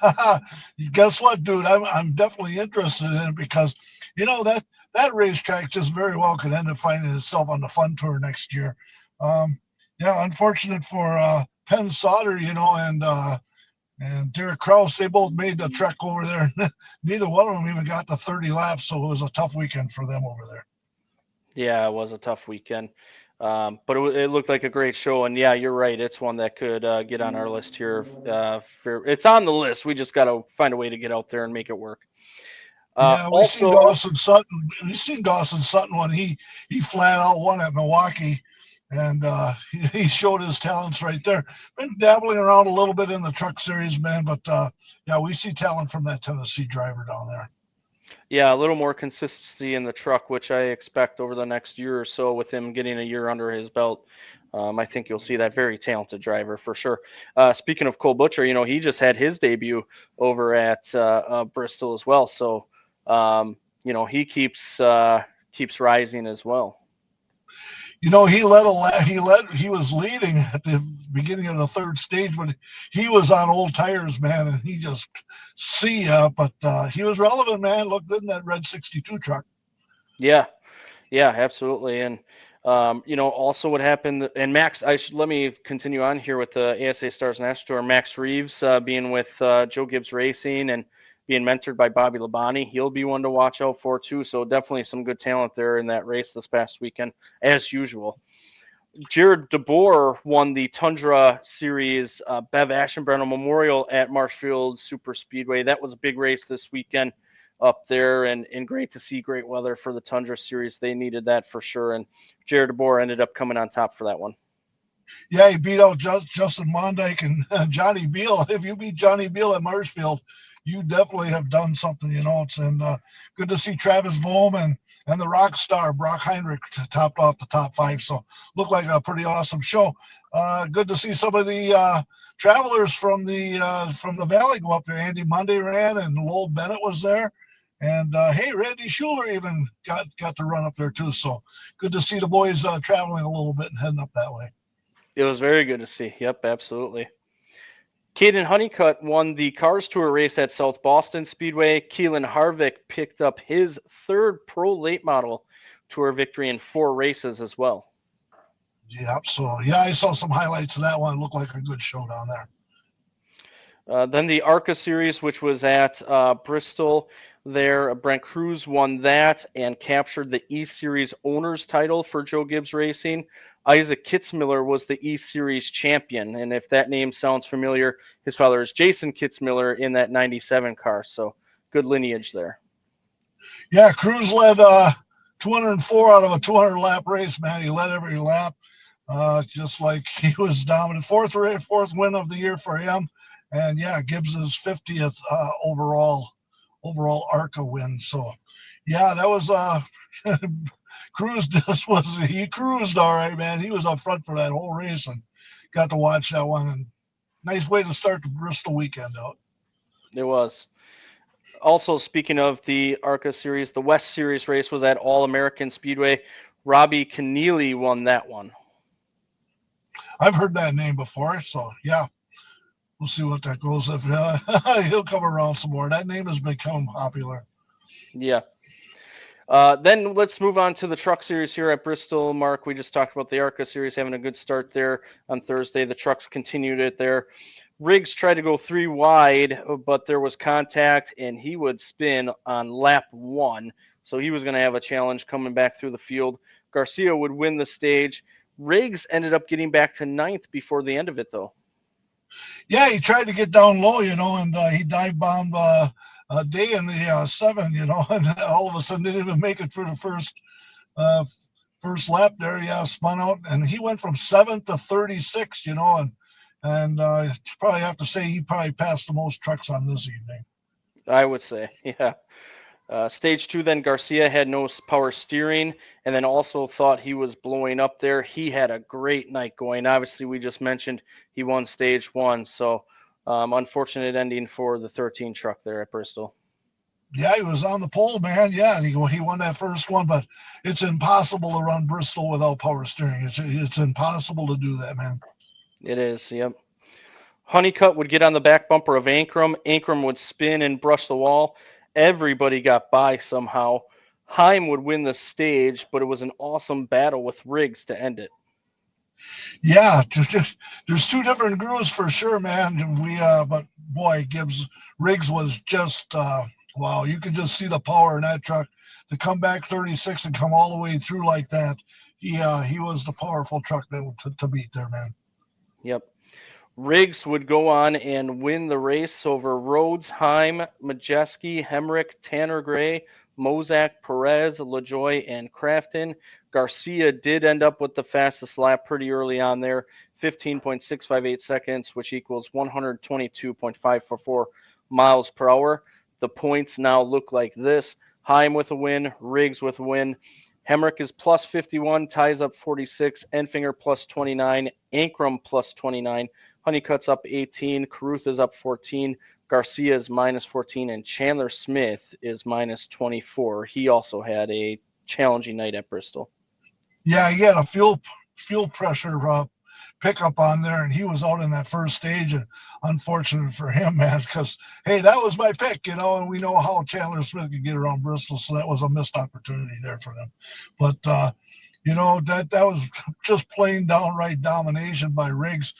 Guess what, dude? I'm definitely interested in it because that racetrack just very well could end up finding itself on the Fun Tour next year. Unfortunate for Penn Sauter, and Derek Krause. They both made the trek over there. Neither one of them even got to 30 laps, so it was a tough weekend for them over there. Yeah, it was a tough weekend, but it looked like a great show. And yeah, you're right. It's one that could get on our list here. It's on the list. We just got to find a way to get out there and make it work. We've seen Dawson Sutton. We've seen Dawson Sutton when he flat out won at Milwaukee, and he showed his talents right there. Been dabbling around a little bit in the truck series, man, but we see talent from that Tennessee driver down there. Yeah, a little more consistency in the truck, which I expect over the next year or so with him getting a year under his belt. I think you'll see that very talented driver for sure. Speaking of Cole Butcher, he just had his debut over at Bristol as well. So, he keeps rising as well. He was leading at the beginning of the 3rd stage, but he was on old tires, man, and he just but he was relevant, man. Looked good in that red 62 truck. Yeah, absolutely. And also what happened, and Max, let me continue on here with the ASA Stars National Tour. Max Reeves being with Joe Gibbs Racing and being mentored by Bobby Labonte. He'll be one to watch out for too. So definitely some good talent there in that race this past weekend, as usual. Jared DeBoer won the Tundra Series Bev Aschenbrenner Memorial at Marshfield Super Speedway. That was a big race this weekend up there, and great to see great weather for the Tundra Series. They needed that for sure, and Jared DeBoer ended up coming on top for that one. Yeah, he beat out Justin Mondyke and Johnny Beal. If you beat Johnny Beal at Marshfield, you definitely have done something, It's good to see Travis Vohm and the rock star Brock Heinrich topped off the top 5. So looked like a pretty awesome show. Good to see some of the travelers from the Valley go up there. Andy Monday ran, and Lowell Bennett was there. And Randy Schuler even got to run up there too. So good to see the boys traveling a little bit and heading up that way. It was very good to see. Yep, absolutely. Caden Honeycutt won the Cars Tour race at South Boston Speedway. Keelan Harvick picked up his 3rd Pro Late Model Tour victory in 4 races as well. Yep. So, I saw some highlights of that one. It looked like a good show down there. Then the ARCA Series, which was at Bristol there. Brent Cruz won that and captured the E-Series owner's title for Joe Gibbs Racing. Isaac Kitzmiller was the E-Series champion, and if that name sounds familiar, his father is Jason Kitzmiller in that 97 car, so good lineage there. Yeah, Cruz led 204 out of a 200 lap race, man. He led every lap, just like he was dominant. Fourth win of the year for him, and yeah, Gibbs's 50th overall ARCA win. So, yeah, that was he cruised all right, man. He was up front for that whole race and got to watch that one. And nice way to start the Bristol weekend out. It was. Also, speaking of the ARCA Series, the West Series race was at All-American Speedway. Robbie Keneally won that one. I've heard that name before, so yeah, we'll see what that goes. If he'll come around some more. That name has become popular. Yeah. Then let's move on to the Truck Series here at Bristol. Mark, we just talked about the ARCA Series having a good start there on Thursday. The trucks continued it there. Riggs tried to go 3 wide, but there was contact, and he would spin on lap 1. So he was going to have a challenge coming back through the field. Garcia would win the stage. Riggs ended up getting back to 9th before the end of it, though. Yeah, he tried to get down low, and he dive bombed a day in the 7, and all of a sudden didn't even make it through the first lap there. Yeah, spun out, and he went from 7th to 36, and probably have to say he probably passed the most trucks on this evening. I would say, yeah. Stage 2, then Garcia had no power steering, and then also thought he was blowing up there. He had a great night going. Obviously, we just mentioned he won stage 1, so unfortunate ending for the 13 truck there at Bristol. Yeah, he was on the pole, man. Yeah, and he won that first one, but it's impossible to run Bristol without power steering. It's impossible to do that, man. It is, yep. Honeycutt would get on the back bumper of Ankrum. Ankrum would spin and brush the wall. Everybody got by somehow. Heim would win the stage, but it was an awesome battle with Riggs to end it. Yeah, there's 2 different grooves for sure, man. But boy, Riggs was just wow. You could just see the power in that truck to come back 36 and come all the way through like that. He was the powerful truck to beat there, man. Yep. Riggs would go on and win the race over Rhodes, Heim, Majeski, Hemrick, Tanner Gray, Mozak, Perez, LaJoy, and Crafton. Garcia did end up with the fastest lap pretty early on there, 15.658 seconds, which equals 122.544 miles per hour. The points now look like this. Heim with a win, Riggs with a win. Hemrick is plus 51, ties up 46, Enfinger plus 29, Ankrum plus 29, Honeycutt's up 18, Carruth is up 14, Garcia is minus 14, and Chandler Smith is minus 24. He also had a challenging night at Bristol. Yeah, he had a fuel pressure pickup on there, and he was out in that first stage. And unfortunate for him, man, because hey, that was my pick, and we know how Chandler Smith could get around Bristol, so that was a missed opportunity there for them. But that was just plain downright domination by Riggs.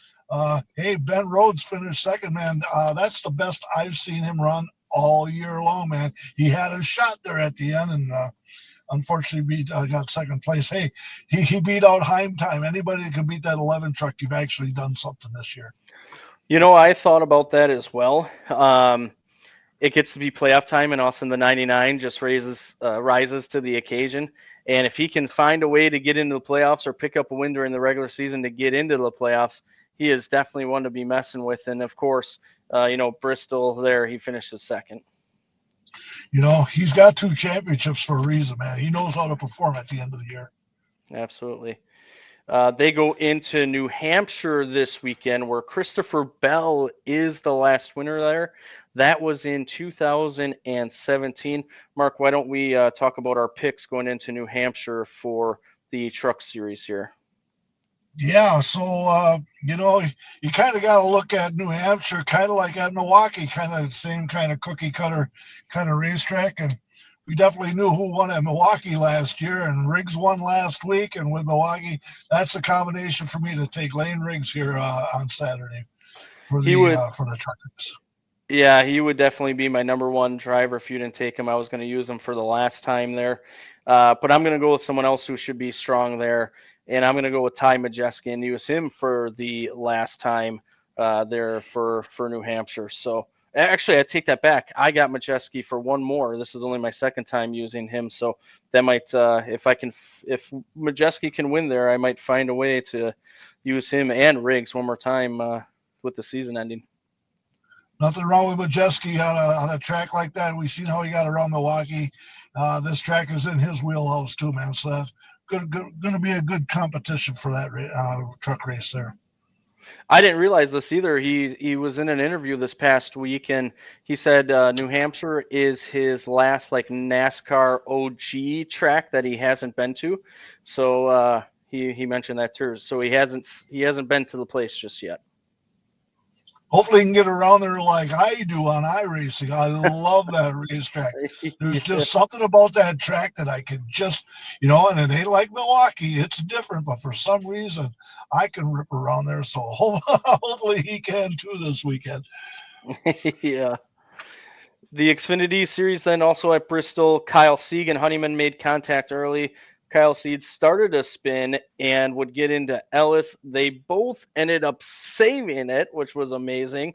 Hey, Ben Rhodes finished second, man. That's the best I've seen him run all year long, man. He had a shot there at the end, and unfortunately got second place. Hey, he beat out Heim time. Anybody that can beat that 11 truck, you've actually done something this year. I thought about that as well. It gets to be playoff time, and also the 99 just rises to the occasion. And if he can find a way to get into the playoffs or pick up a win during the regular season to get into the playoffs, he is definitely one to be messing with. And of course, Bristol there, he finishes second. He's got 2 championships for a reason, man. He knows how to perform at the end of the year. Absolutely. They go into New Hampshire this weekend, where Christopher Bell is the last winner there. That was in 2017. Mark, why don't we talk about our picks going into New Hampshire for the Truck Series here? Yeah, so, you kind of got to look at New Hampshire kind of like at Milwaukee, kind of the same kind of cookie cutter kind of racetrack. And we definitely knew who won at Milwaukee last year, and Riggs won last week. And with Milwaukee, that's a combination for me to take Lane Riggs here on Saturday for the truckers. Yeah, he would definitely be my number 1 driver if you didn't take him. I was going to use him for the last time there. But I'm going to go with someone else who should be strong there. And I'm going to go with Ty Majeski and use him for the last time there for New Hampshire. So Actually, I take that back. I got Majeski for one more. This is only my second time using him, so that might, if Majeski can win there, I might find a way to use him and Riggs one more time with the season ending. Nothing wrong with Majeski on a track like that. We've seen how he got around Milwaukee. This track is in his wheelhouse too, man. So that's going to be a good competition for that truck race there. I didn't realize this either. He was in an interview this past week, and he said New Hampshire is his last like NASCAR OG track that he hasn't been to. So he mentioned that too. So he hasn't been to the place just yet. Hopefully he can get around there like I do on iRacing. I love that racetrack. There's just something about that track that I can just, and it ain't like Milwaukee. It's different, but for some reason I can rip around there. So hopefully he can too this weekend. Yeah. The Xfinity Series then also at Bristol. Kyle Sieg and Honeyman made contact early. Kyle Sieg started a spin and would get into Ellis. They both ended up saving it, which was amazing.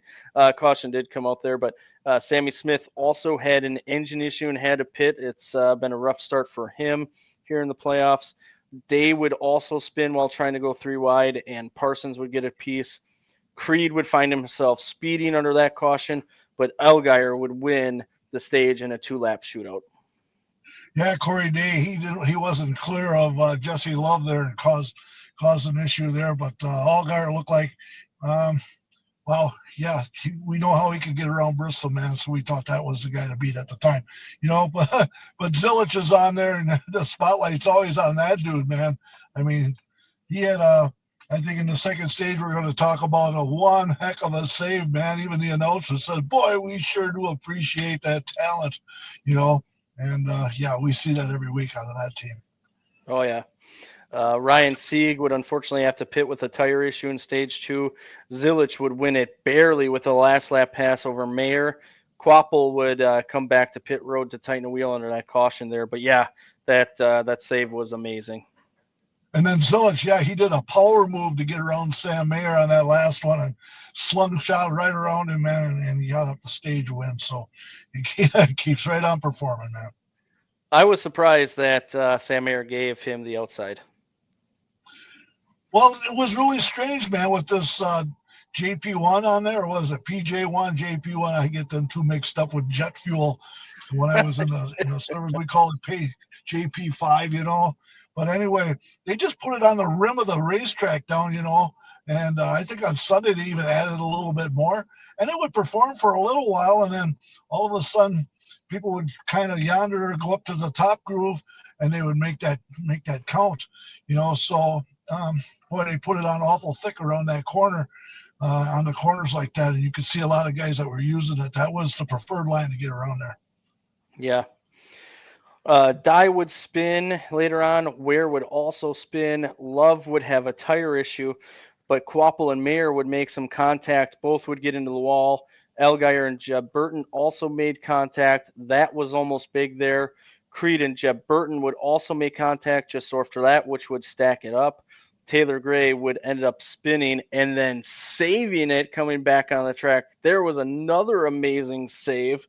Caution did come out there, but Sammy Smith also had an engine issue and had to pit. It's been a rough start for him here in the playoffs. Day would also spin while trying to go 3 wide, and Parsons would get a piece. Creed would find himself speeding under that caution, but Allgaier would win the stage in a 2-lap shootout. Yeah, Corey Day, he wasn't clear of Jesse Love there and caused an issue there, but Allgaier looked like, we know how he could get around Bristol, man, so we thought that was the guy to beat at the time, but Zilich is on there, and the spotlight's always on that dude, man. I mean, he had I think in the second stage we're going to talk about a one heck of a save, man. Even the announcer said, boy, we sure do appreciate that talent, And, we see that every week out of that team. Oh, yeah. Ryan Sieg would unfortunately have to pit with a tire issue in stage 2. Zilich would win it barely with a last lap pass over Mayer. Quapple would come back to pit road to tighten the wheel under that caution there. But, yeah, that save was amazing. And then Zilich, he did a power move to get around Sam Mayer on that last one and slung shot right around him, man, and he got up the stage win. So he keeps right on performing, man. I was surprised that Sam Mayer gave him the outside. Well, it was really strange, man, with this JP1 on there. Or was it PJ1, JP1? I get them two mixed up with jet fuel. When I was in the service, we called it JP5, But anyway, they just put it on the rim of the racetrack down, and I think on Sunday they even added a little bit more. And it would perform for a little while, and then all of a sudden people would kind of yonder or go up to the top groove, and they would make that count, So, they put it on awful thick around that corner, on the corners like that, and you could see a lot of guys that were using it. That was the preferred line to get around there. Yeah. Dye would spin later on. Ware would also spin. Love would have a tire issue, but Quapple and Mayer would make some contact. Both would get into the wall. Allgaier and Jeb Burton also made contact. That was almost big there. Creed and Jeb Burton would also make contact just after that, which would stack it up. Taylor Gray would end up spinning and then saving it coming back on the track. There was another amazing save.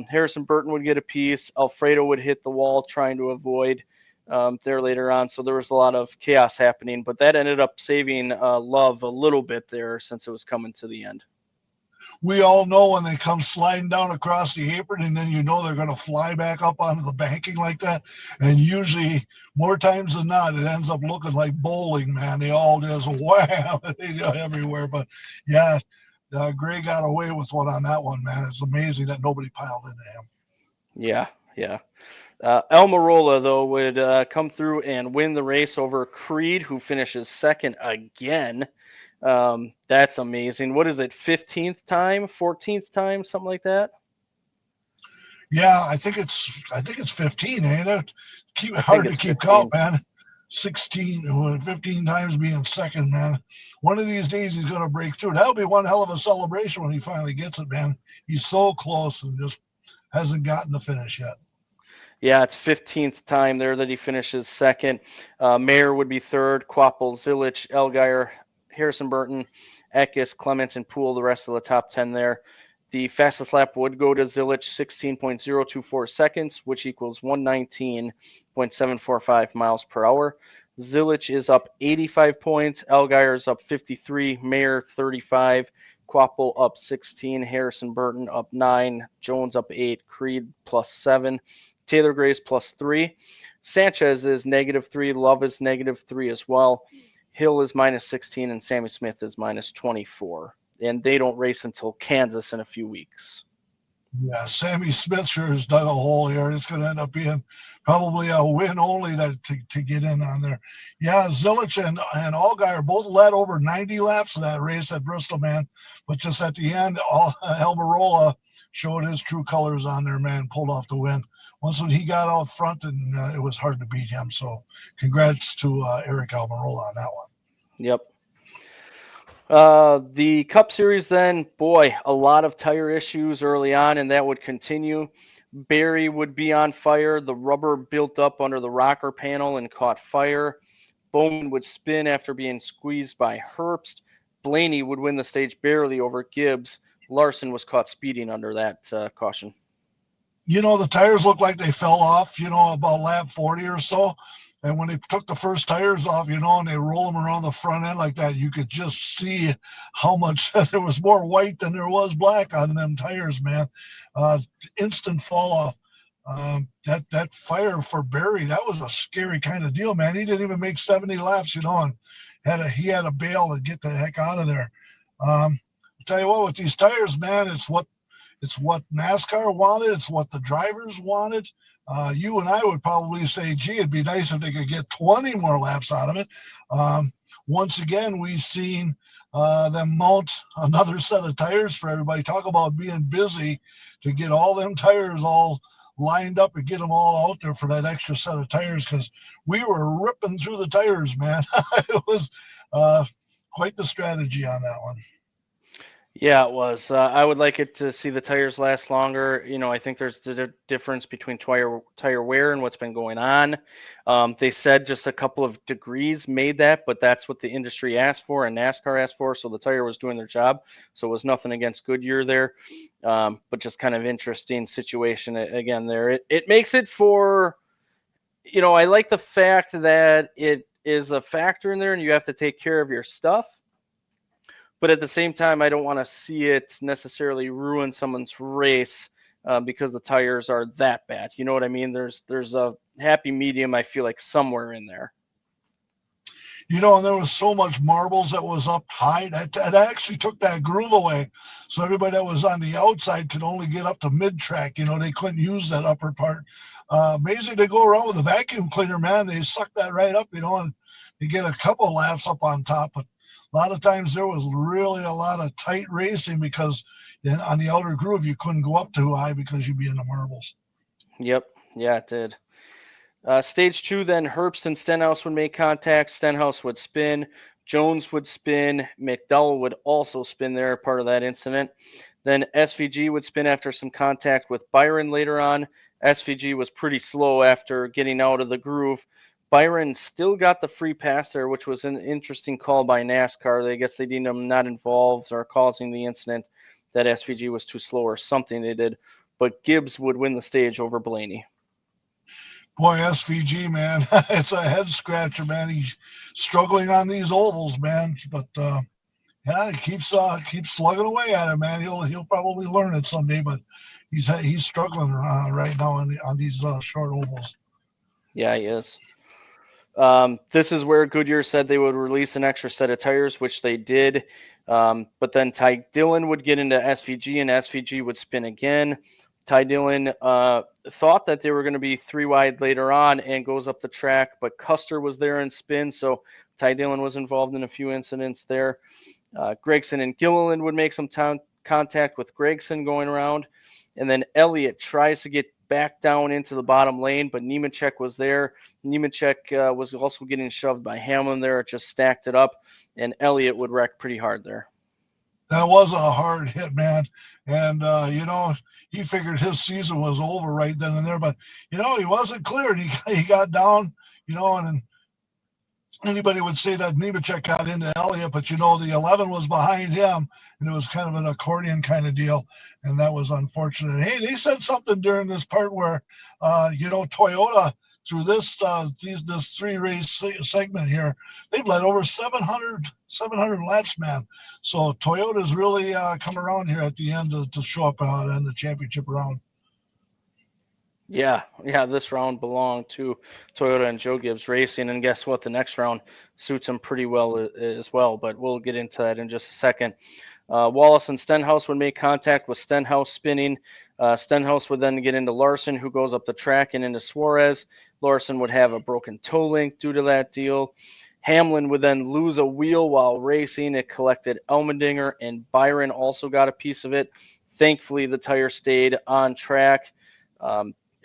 Harrison Burton would get a piece. Alfredo would hit the wall trying to avoid there later on. So there was a lot of chaos happening, but that ended up saving Love a little bit there since it was coming to the end. We all know when they come sliding down across the apron, and then they're going to fly back up onto the banking like that. And usually, more times than not, it ends up looking like bowling, man. They all just wham everywhere. But, yeah, Gray got away with one on that one, man. It's amazing that nobody piled into him. Yeah. Almirola, though, would come through and win the race over Creed, who finishes second again. That's amazing. What is it, 15th time, 14th time, something like that? Yeah, I think it's 15, ain't it? Hard to keep count, man. 15 times being second, man. One of these days he's going to break through. That'll be one hell of a celebration when he finally gets it, man. He's so close and just hasn't gotten the finish yet. Yeah, it's 15th time there that he finishes second. Mayer would be third. Quapple, Zilich, Allgaier, Harrison Burton, Eckes, Clements, and Poole, the rest of the top 10 there. The fastest lap would go to Zilich, 16.024 seconds, which equals 119.745 miles per hour. Zilich is up 85 points. Allgaier is up 53. Mayer 35. Quapple up 16. Harrison Burton up 9. Jones up 8. Creed plus 7. Taylor Grace plus 3. Sanchez is -3. Love is -3 as well. Hill is -16. And Sammy Smith is -24. And they don't race until Kansas in a few weeks. Yeah, Sammy Smith sure has dug a hole here. It's going to end up being probably a win only to get in on there. Yeah, Zilich and Allgaier both led over 90 laps of that race at Bristol, man. But just at the end, Almirola showed his true colors on there, man, pulled off the win. Once when he got out front, and it was hard to beat him. So congrats to Eric Almirola on that one. Yep. The Cup Series then, boy, a lot of tire issues early on, and that would continue. Barry would be on fire. The rubber built up under the rocker panel and caught fire. Bowman would spin after being squeezed by Herbst. Blaney would win the stage barely over Gibbs. Larson was caught speeding under that caution. The tires looked like they fell off, about lap 40 or so. And when they took the first tires off, and they roll them around the front end like that, you could just see how much there was more white than there was black on them tires, man. Instant fall off. That fire for Barry, that was a scary kind of deal, man. He didn't even make 70 laps, and he had to bail to get the heck out of there. I'll tell you what, with these tires, man, it's what NASCAR wanted. It's what the drivers wanted. You and I would probably say, gee, it'd be nice if they could get 20 more laps out of it. Once again, we've seen them mount another set of tires for everybody. Talk about being busy to get all them tires all lined up and get them all out there for that extra set of tires, because we were ripping through the tires, man. It was quite the strategy on that one. Yeah, it was. I would like it to see the tires last longer. I think there's a difference between tire wear and what's been going on. They said just a couple of degrees made that, but that's what the industry asked for and NASCAR asked for, so the tire was doing their job. So it was nothing against Goodyear there, but just kind of interesting situation again there. It makes it for, I like the fact that it is a factor in there and you have to take care of your stuff. But at the same time, I don't want to see it necessarily ruin someone's race because the tires are that bad. You know what I mean? There's a happy medium, I feel like, somewhere in there. And there was so much marbles that was up high. That actually took that groove away. So everybody that was on the outside could only get up to mid-track. They couldn't use that upper part. Amazing to go around with a vacuum cleaner, man. They suck that right up, and you get a couple laps up on top. But a lot of times there was really a lot of tight racing because on the outer groove you couldn't go up too high because you'd be in the marbles. Yep. Yeah, it did. Stage 2, then Herbst and Stenhouse would make contact. Stenhouse would spin. Jones would spin. McDowell would also spin there, part of that incident. Then SVG would spin after some contact with Byron later on. SVG was pretty slow after getting out of the groove. Byron still got the free pass there, which was an interesting call by NASCAR. I guess they deemed him not involved or causing the incident, that SVG was too slow or something they did. But Gibbs would win the stage over Blaney. Boy, SVG, man, it's a head scratcher, man. He's struggling on these ovals, man. But yeah, he keeps slugging away at it, man. He'll probably learn it someday, but he's struggling right now on these short ovals. Yeah, he is. This is where Goodyear said they would release an extra set of tires, which they did. But then Ty Dillon would get into SVG, and SVG would spin again. Ty Dillon thought that they were going to be 3 wide later on and goes up the track, but Custer was there and spin, so Ty Dillon was involved in a few incidents there. Gregson and Gilliland would make some contact with Gregson going around, and then Elliott tries to get back down into the bottom lane, but Nemechek was there. Nemechek was also getting shoved by Hamlin there. It just stacked it up, and Elliott would wreck pretty hard there. That was a hard hit, man. And, he figured his season was over right then and there. But, he wasn't cleared. He got down, and anybody would say that Nemechek got into Elliott, but the 11 was behind him, and it was kind of an accordion kind of deal, and that was unfortunate. Hey, they said something during this part where, Toyota through this this 3-race segment here, they've led over 700 laps, man. So Toyota's really come around here at the end to show up in the championship round. Yeah, this round belonged to Toyota and Joe Gibbs Racing, and guess what? The next round suits them pretty well as well, but we'll get into that in just a second. Wallace and Stenhouse would make contact with Stenhouse spinning. Stenhouse would then get into Larson, who goes up the track and into Suarez. Larson would have a broken toe link due to that deal. Hamlin would then lose a wheel while racing. It collected Elmendinger, and Byron also got a piece of it. Thankfully, the tire stayed on track.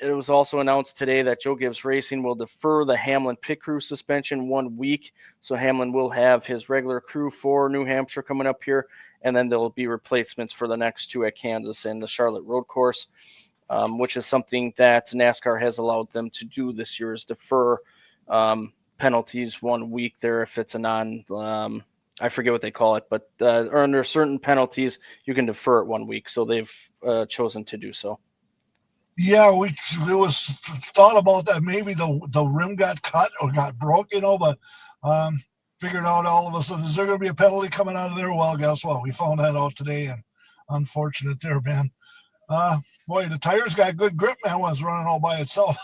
It was also announced today that Joe Gibbs Racing will defer the Hamlin pit crew suspension 1 week. So Hamlin will have his regular crew for New Hampshire coming up here, and then there'll be replacements for the next 2 at Kansas and the Charlotte Road Course, which is something that NASCAR has allowed them to do this year, is defer penalties 1 week there if it's a I forget what they call it, but under certain penalties, you can defer it 1 week. So they've chosen to do so. Yeah, it was thought about that maybe the rim got cut or got broke, but figured out all of a sudden, is there going to be a penalty coming out of there? Well, guess what? We found that out today, and unfortunate there, man. Boy, the tires got good grip, man, when it's running all by itself.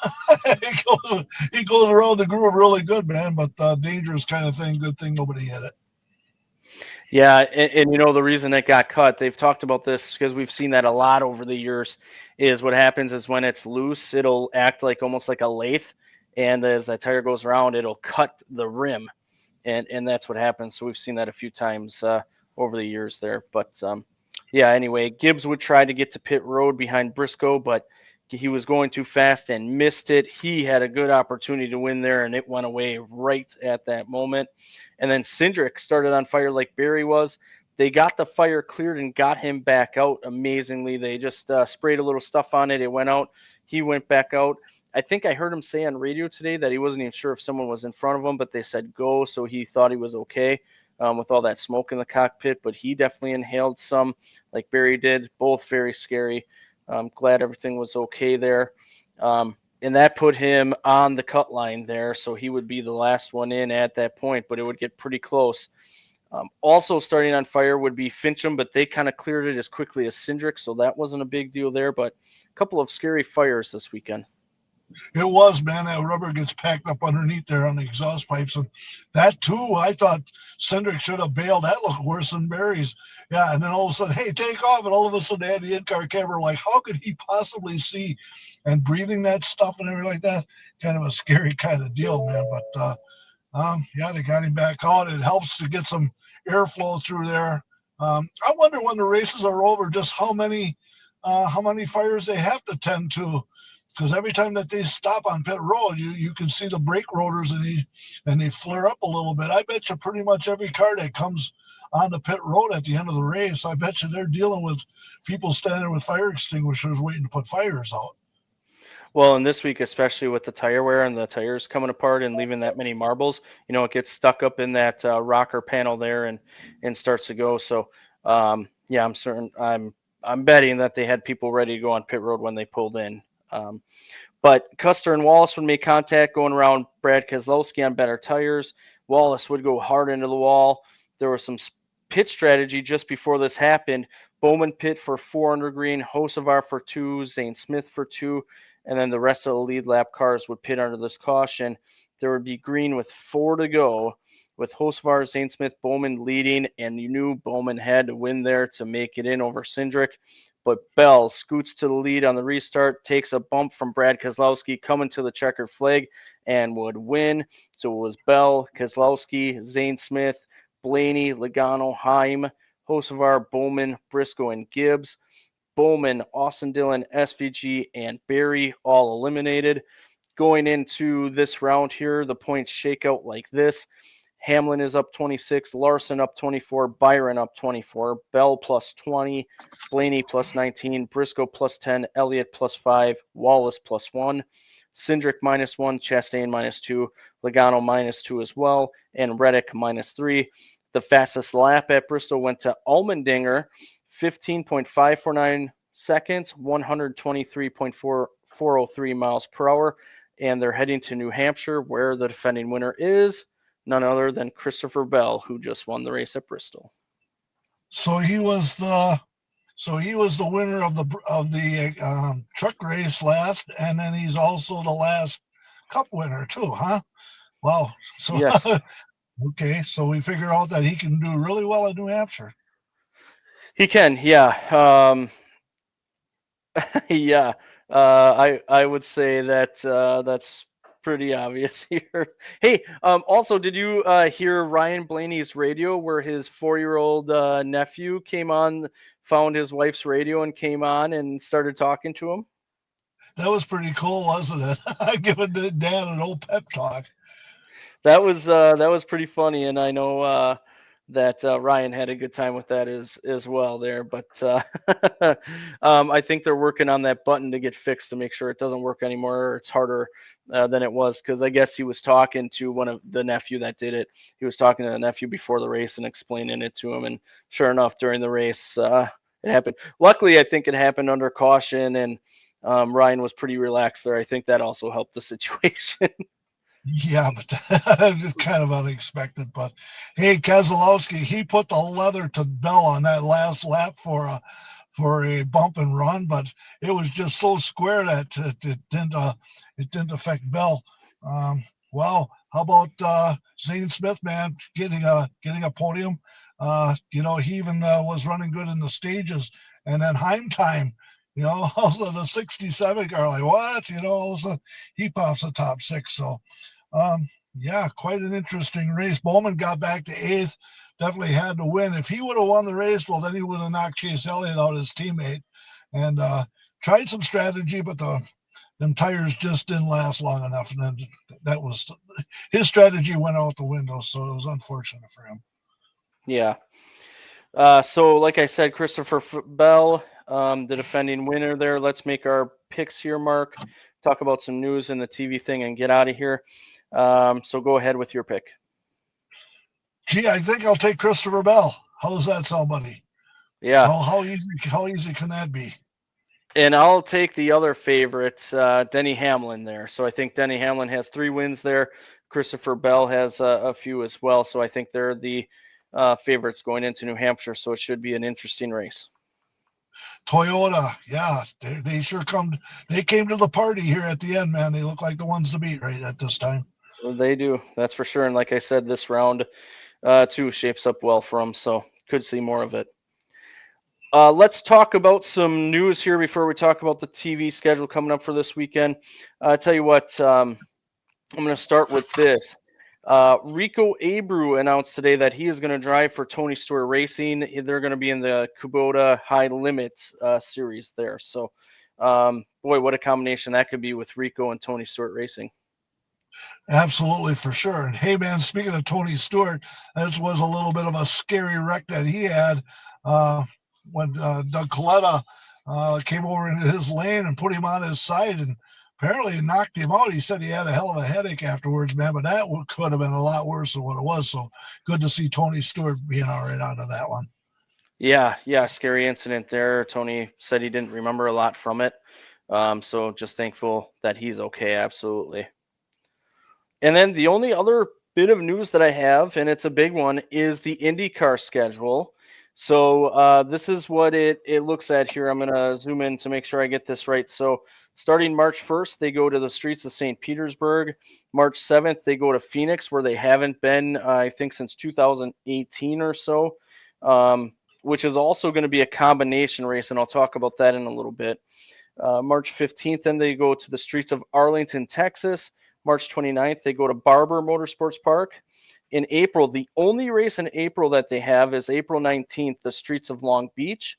He goes around the groove really good, man, but dangerous kind of thing. Good thing nobody hit it. Yeah, and the reason it got cut, they've talked about this because we've seen that a lot over the years, is what happens is when it's loose, it'll act like almost like a lathe, and as that tire goes around, it'll cut the rim, and that's what happens. So we've seen that a few times over the years there. But anyway, Gibbs would try to get to pit road behind Briscoe, but he was going too fast and missed it. He had a good opportunity to win there, and it went away right at that moment. And then Cindric started on fire like Barry was. They got the fire cleared and got him back out amazingly. They just sprayed a little stuff on it. It went out. He went back out. I think I heard him say on radio today that he wasn't even sure if someone was in front of him, but they said go, so he thought he was okay with all that smoke in the cockpit. But he definitely inhaled some like Barry did. Both very scary. I'm glad everything was okay there. And that put him on the cut line there, so he would be the last one in at that point, but it would get pretty close. Also starting on fire would be Fincham, but they kind of cleared it as quickly as Cindric, so that wasn't a big deal there, but a couple of scary fires this weekend. It was, man. That rubber gets packed up underneath there on the exhaust pipes. And that, too, I thought Cindric should have bailed. That looked worse than Barry's. Yeah, and then all of a sudden, hey, take off. And all of a sudden, they had the in-car camera. Like, how could he possibly see? And breathing that stuff and everything like that, kind of a scary kind of deal, man. But, they got him back out. It helps to get some airflow through there. I wonder when the races are over just how many fires they have to tend to. Because every time that they stop on pit road, you can see the brake rotors and they flare up a little bit. I bet you pretty much every car that comes on the pit road at the end of the race, I bet you they're dealing with people standing with fire extinguishers waiting to put fires out. Well, and this week, especially with the tire wear and the tires coming apart and leaving that many marbles, it gets stuck up in that rocker panel there and starts to go. So, I'm certain I'm betting that they had people ready to go on pit road when they pulled in. But Custer and Wallace would make contact going around Brad Keselowski on better tires. Wallace would go hard into the wall. There was some pit strategy just before this happened. Bowman pit for 4 under green, Hocevar for 2, Zane Smith for 2, and then the rest of the lead lap cars would pit under this caution. There would be green with 4 to go, with Hocevar, Zane Smith, Bowman leading, and you knew Bowman had to win there to make it in over Cindric. But Bell scoots to the lead on the restart, takes a bump from Brad Keselowski coming to the checkered flag, and would win. So it was Bell, Keselowski, Zane Smith, Blaney, Logano, Heim, Hocevar, Bowman, Briscoe, and Gibbs. Bowman, Austin Dillon, SVG, and Barry all eliminated. Going into this round here, the points shake out like this. Hamlin is up 26, Larson up 24, Byron up 24, Bell plus 20, Blaney plus 19, Briscoe plus 10, Elliott plus 5, Wallace plus 1, Cindric minus 1, Chastain minus 2, Logano -2 as well, and Reddick -3. The fastest lap at Bristol went to Allmendinger, 15.549 seconds, 123.403 miles per hour. And they're heading to New Hampshire, where the defending winner is none other than Christopher Bell, who just won the race at Bristol. So he was the winner of the truck race last, and then he's also the last Cup winner too, huh? Wow. So Yes. okay, so we figure out that he can do really well at New Hampshire. He can, yeah. Yeah. I would say that that's pretty obvious here. Hey, also, did you hear Ryan Blaney's radio where his 4-year-old nephew came on, found his wife's radio and came on and started talking to him? That was pretty cool, wasn't it? Giving Dad an old pep talk. That was pretty funny, and I know that Ryan had a good time with that as well there. But I think they're working on that button to get fixed to make sure it doesn't work anymore. Or it's harder than it was, because I guess he was talking to one of the nephew that did it. He was talking to the nephew before the race and explaining it to him, and sure enough, during the race, it happened. Luckily, I think it happened under caution, and Ryan was pretty relaxed there. I think that also helped the situation. Yeah, but it's kind of unexpected. But hey, Keselowski, he put the leather to Bell on that last lap for a bump and run, but it was just so square that it didn't affect Bell. Wow, how about Zane Smith, man, getting a podium? He even was running good in the stages, and then Heim time. Also the 67 car, like what? All of a sudden he pops the top 6. So yeah, quite an interesting race. Bowman got back to 8th, definitely had to win. If he would have won the race, well, then he would have knocked Chase Elliott out, his teammate, and tried some strategy, but them tires just didn't last long enough. And then that was his strategy went out the window, so it was unfortunate for him. Yeah. So like I said, Christopher Bell, the defending winner there. Let's make our picks here, Mark. Talk about some news in the TV thing and get out of here. So go ahead with your pick. Gee, I think I'll take Christopher Bell. How does that sound, buddy? Yeah. How easy can that be? And I'll take the other favorite, Denny Hamlin there. So I think Denny Hamlin has 3 wins there. Christopher Bell has a few as well. So I think they're the favorites going into New Hampshire. So it should be an interesting race. Toyota, yeah, they sure came to the party here at the end, man. They look like the ones to beat right at this time. They do, that's for sure. And like I said, this round too shapes up well for them, so could see more of it. Let's talk about some news here before we talk about the TV schedule coming up for this weekend. I tell you what, I'm going to start with this. Rico Abreu announced today that he is going to drive for Tony Stewart Racing. They're going to be in the Kubota High Limits series there. So, boy, what a combination that could be with Rico and Tony Stewart Racing. Absolutely, for sure. And hey, man, speaking of Tony Stewart, this was a little bit of a scary wreck that he had when Doug Coletta came over into his lane and put him on his side and apparently knocked him out. He said he had a hell of a headache afterwards, man, but that could have been a lot worse than what it was. So good to see Tony Stewart being all right out of that one. Yeah, scary incident there. Tony said he didn't remember a lot from it. So just thankful that he's okay, absolutely. And then the only other bit of news that I have, and it's a big one, is the IndyCar schedule. So this is what it looks at here. I'm going to zoom in to make sure I get this right. So starting March 1st, they go to the streets of St. Petersburg. March 7th, they go to Phoenix, where they haven't been, I think, since 2018 or so, which is also going to be a combination race, and I'll talk about that in a little bit. March 15th, then they go to the streets of Arlington, Texas. March 29th, they go to Barber Motorsports Park. In April, the only race in April that they have is April 19th, the streets of Long Beach.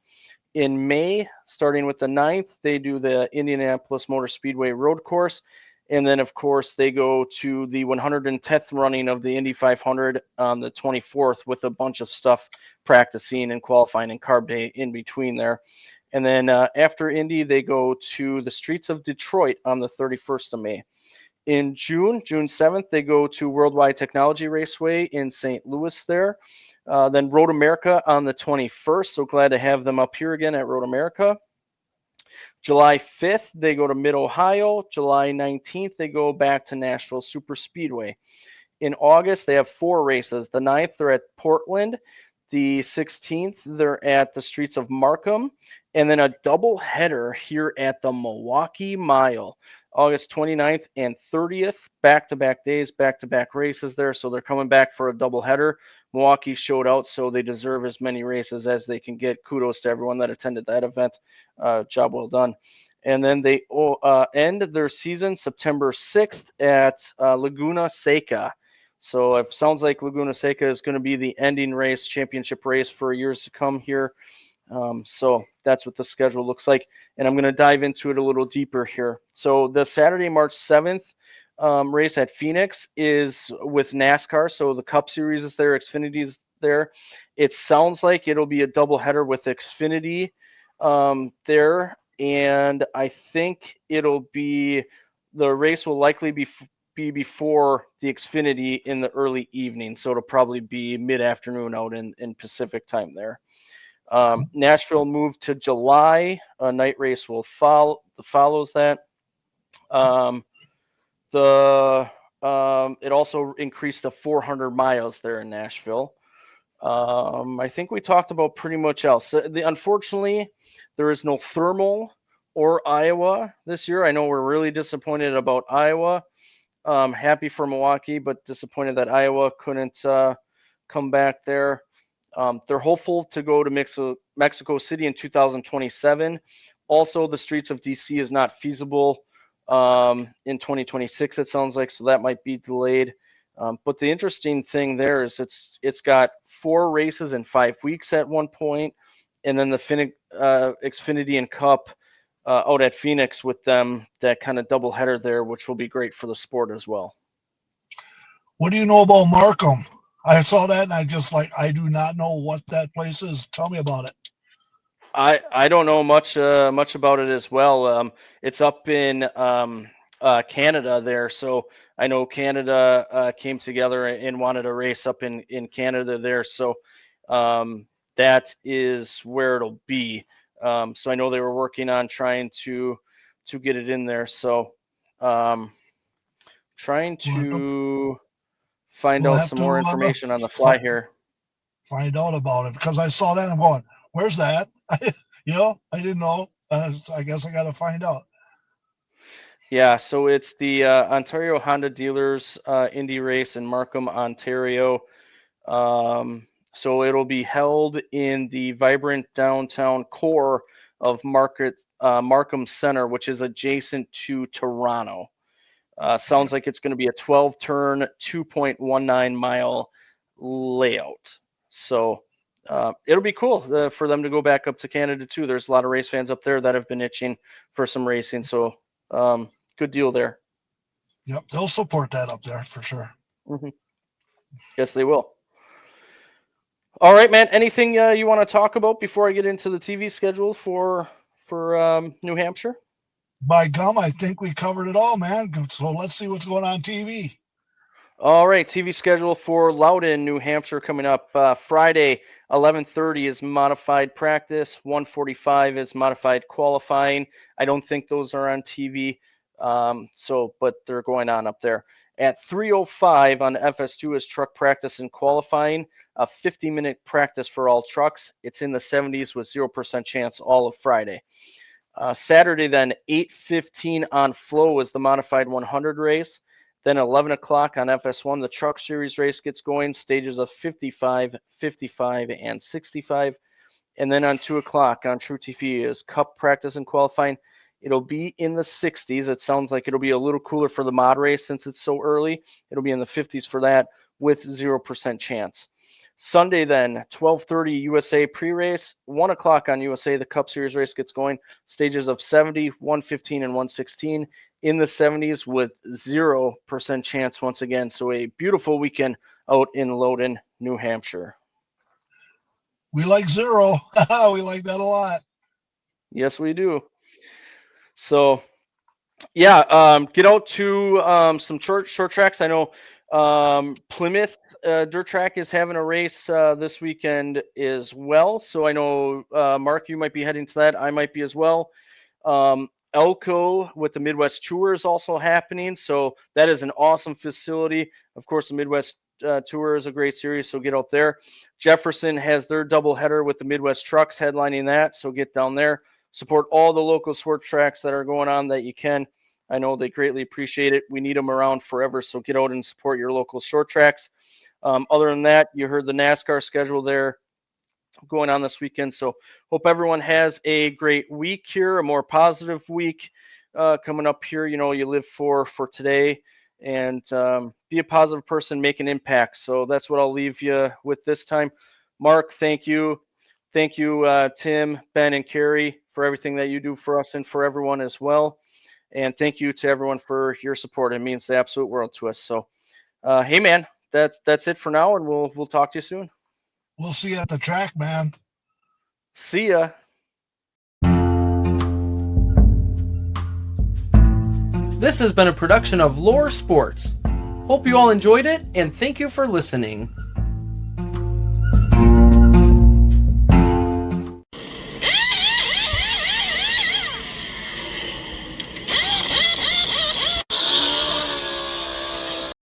In May, starting with the 9th, they do the Indianapolis Motor Speedway Road Course. And then, of course, they go to the 110th running of the Indy 500 on the 24th with a bunch of stuff practicing and qualifying and carb day in between there. And then after Indy, they go to the streets of Detroit on the 31st of May. In June 7th, they go to Worldwide Technology Raceway in St. Louis there. Then Road America on the 21st. So glad to have them up here again at Road America. July 5th, they go to Mid-Ohio. July 19th, they go back to Nashville Super Speedway. In August, they have 4 races. The 9th, they're at Portland. The 16th, they're at the streets of Markham. And then a double header here at the Milwaukee Mile. August 29th and 30th, back-to-back days, back-to-back races there. So they're coming back for a double header. Milwaukee showed out, so they deserve as many races as they can get. Kudos to everyone that attended that event. Job well done. And then they end their season September 6th at Laguna Seca. So it sounds like Laguna Seca is going to be the ending race, championship race for years to come here. So that's what the schedule looks like. And I'm going to dive into it a little deeper here. So the Saturday, March 7th race at Phoenix is with NASCAR. So the Cup Series is there, Xfinity is there. It sounds like it'll be a doubleheader with Xfinity there. And I think it'll be, the race will likely be before the Xfinity in the early evening. So it'll probably be mid-afternoon out in Pacific time there. Nashville moved to July. A night race will follows that. It also increased to 400 miles there in Nashville. I think we talked about pretty much else. Unfortunately, there is no thermal or Iowa this year. I know we're really disappointed about Iowa. Happy for Milwaukee, but disappointed that Iowa couldn't come back there. They're hopeful to go to Mexico City in 2027. Also, the streets of DC is not feasible in 2026, it sounds like, so that might be delayed. But the interesting thing there is it's got 4 races in 5 weeks at one point, and then the Xfinity and Cup out at Phoenix with them, that kind of double header there, which will be great for the sport as well. What do you know about Markham? I saw that and I do not know what that place is. Tell me about it. I don't know much about it as well. It's up in Canada there, so I know Canada came together and wanted a race up in Canada there, so that is where it'll be. So I know they were working on trying to get it in there. So trying to find out some more information on the fly here. Find out about it, because I saw that and I'm going, where's that? I didn't know. I guess I got to find out. Yeah, so it's the Ontario Honda Dealers Indy race in Markham, Ontario. So it'll be held in the vibrant downtown core of Markham Center, which is adjacent to Toronto. Sounds like it's going to be a 12-turn, 2.19 mile layout. So it'll be cool for them to go back up to Canada too. There's a lot of race fans up there that have been itching for some racing. So good deal there. Yep, they'll support that up there for sure. Mm-hmm. Yes, they will. All right, man. Anything you want to talk about before I get into the TV schedule for New Hampshire? By gum, I think we covered it all, man. So let's see what's going on TV. All right, TV schedule for Loudon, New Hampshire coming up. Friday, 11:30 is modified practice. 1:45 is modified qualifying. I don't think those are on TV, but they're going on up there. At 3:05 on FS2 is truck practice and qualifying. A 50-minute practice for all trucks. It's in the 70s with 0% chance all of Friday. Saturday, then 8:15 on Flow is the modified 100 race. Then 11 o'clock on FS1, the Truck Series race gets going, stages of 55, 55, and 65. And then on 2 o'clock on True TV is Cup practice and qualifying. It'll be in the 60s. It sounds like it'll be a little cooler for the mod race since it's so early. It'll be in the 50s for that with 0% chance. Sunday, then, 12:30 USA pre-race. 1 o'clock on USA, the Cup Series race gets going. Stages of 70, 115, and 116 in the 70s with 0% chance once again. So a beautiful weekend out in Loudon, New Hampshire. We like 0. We like that a lot. Yes, we do. So Yeah, get out to some short tracks. I know Plymouth Dirt Track is having a race this weekend as well. So I know, Mark, you might be heading to that. I might be as well. Elko with the Midwest Tour is also happening. So that is an awesome facility. Of course, the Midwest Tour is a great series, so get out there. Jefferson has their doubleheader with the Midwest Trucks headlining that. So get down there. Support all the local sport tracks that are going on that you can. I know they greatly appreciate it. We need them around forever, so get out and support your local short tracks. Other than that, you heard the NASCAR schedule there going on this weekend. So hope everyone has a great week here, a more positive week coming up here. You know, you live for today, and be a positive person, make an impact. So that's what I'll leave you with this time. Mark, thank you. Thank you, Tim, Ben, and Carrie, for everything that you do for us and for everyone as well. And thank you to everyone for your support. It means the absolute world to us. So, hey, man, that's it for now, and we'll talk to you soon. We'll see you at the track, man. See ya. This has been a production of Lore Sports. Hope you all enjoyed it, and thank you for listening.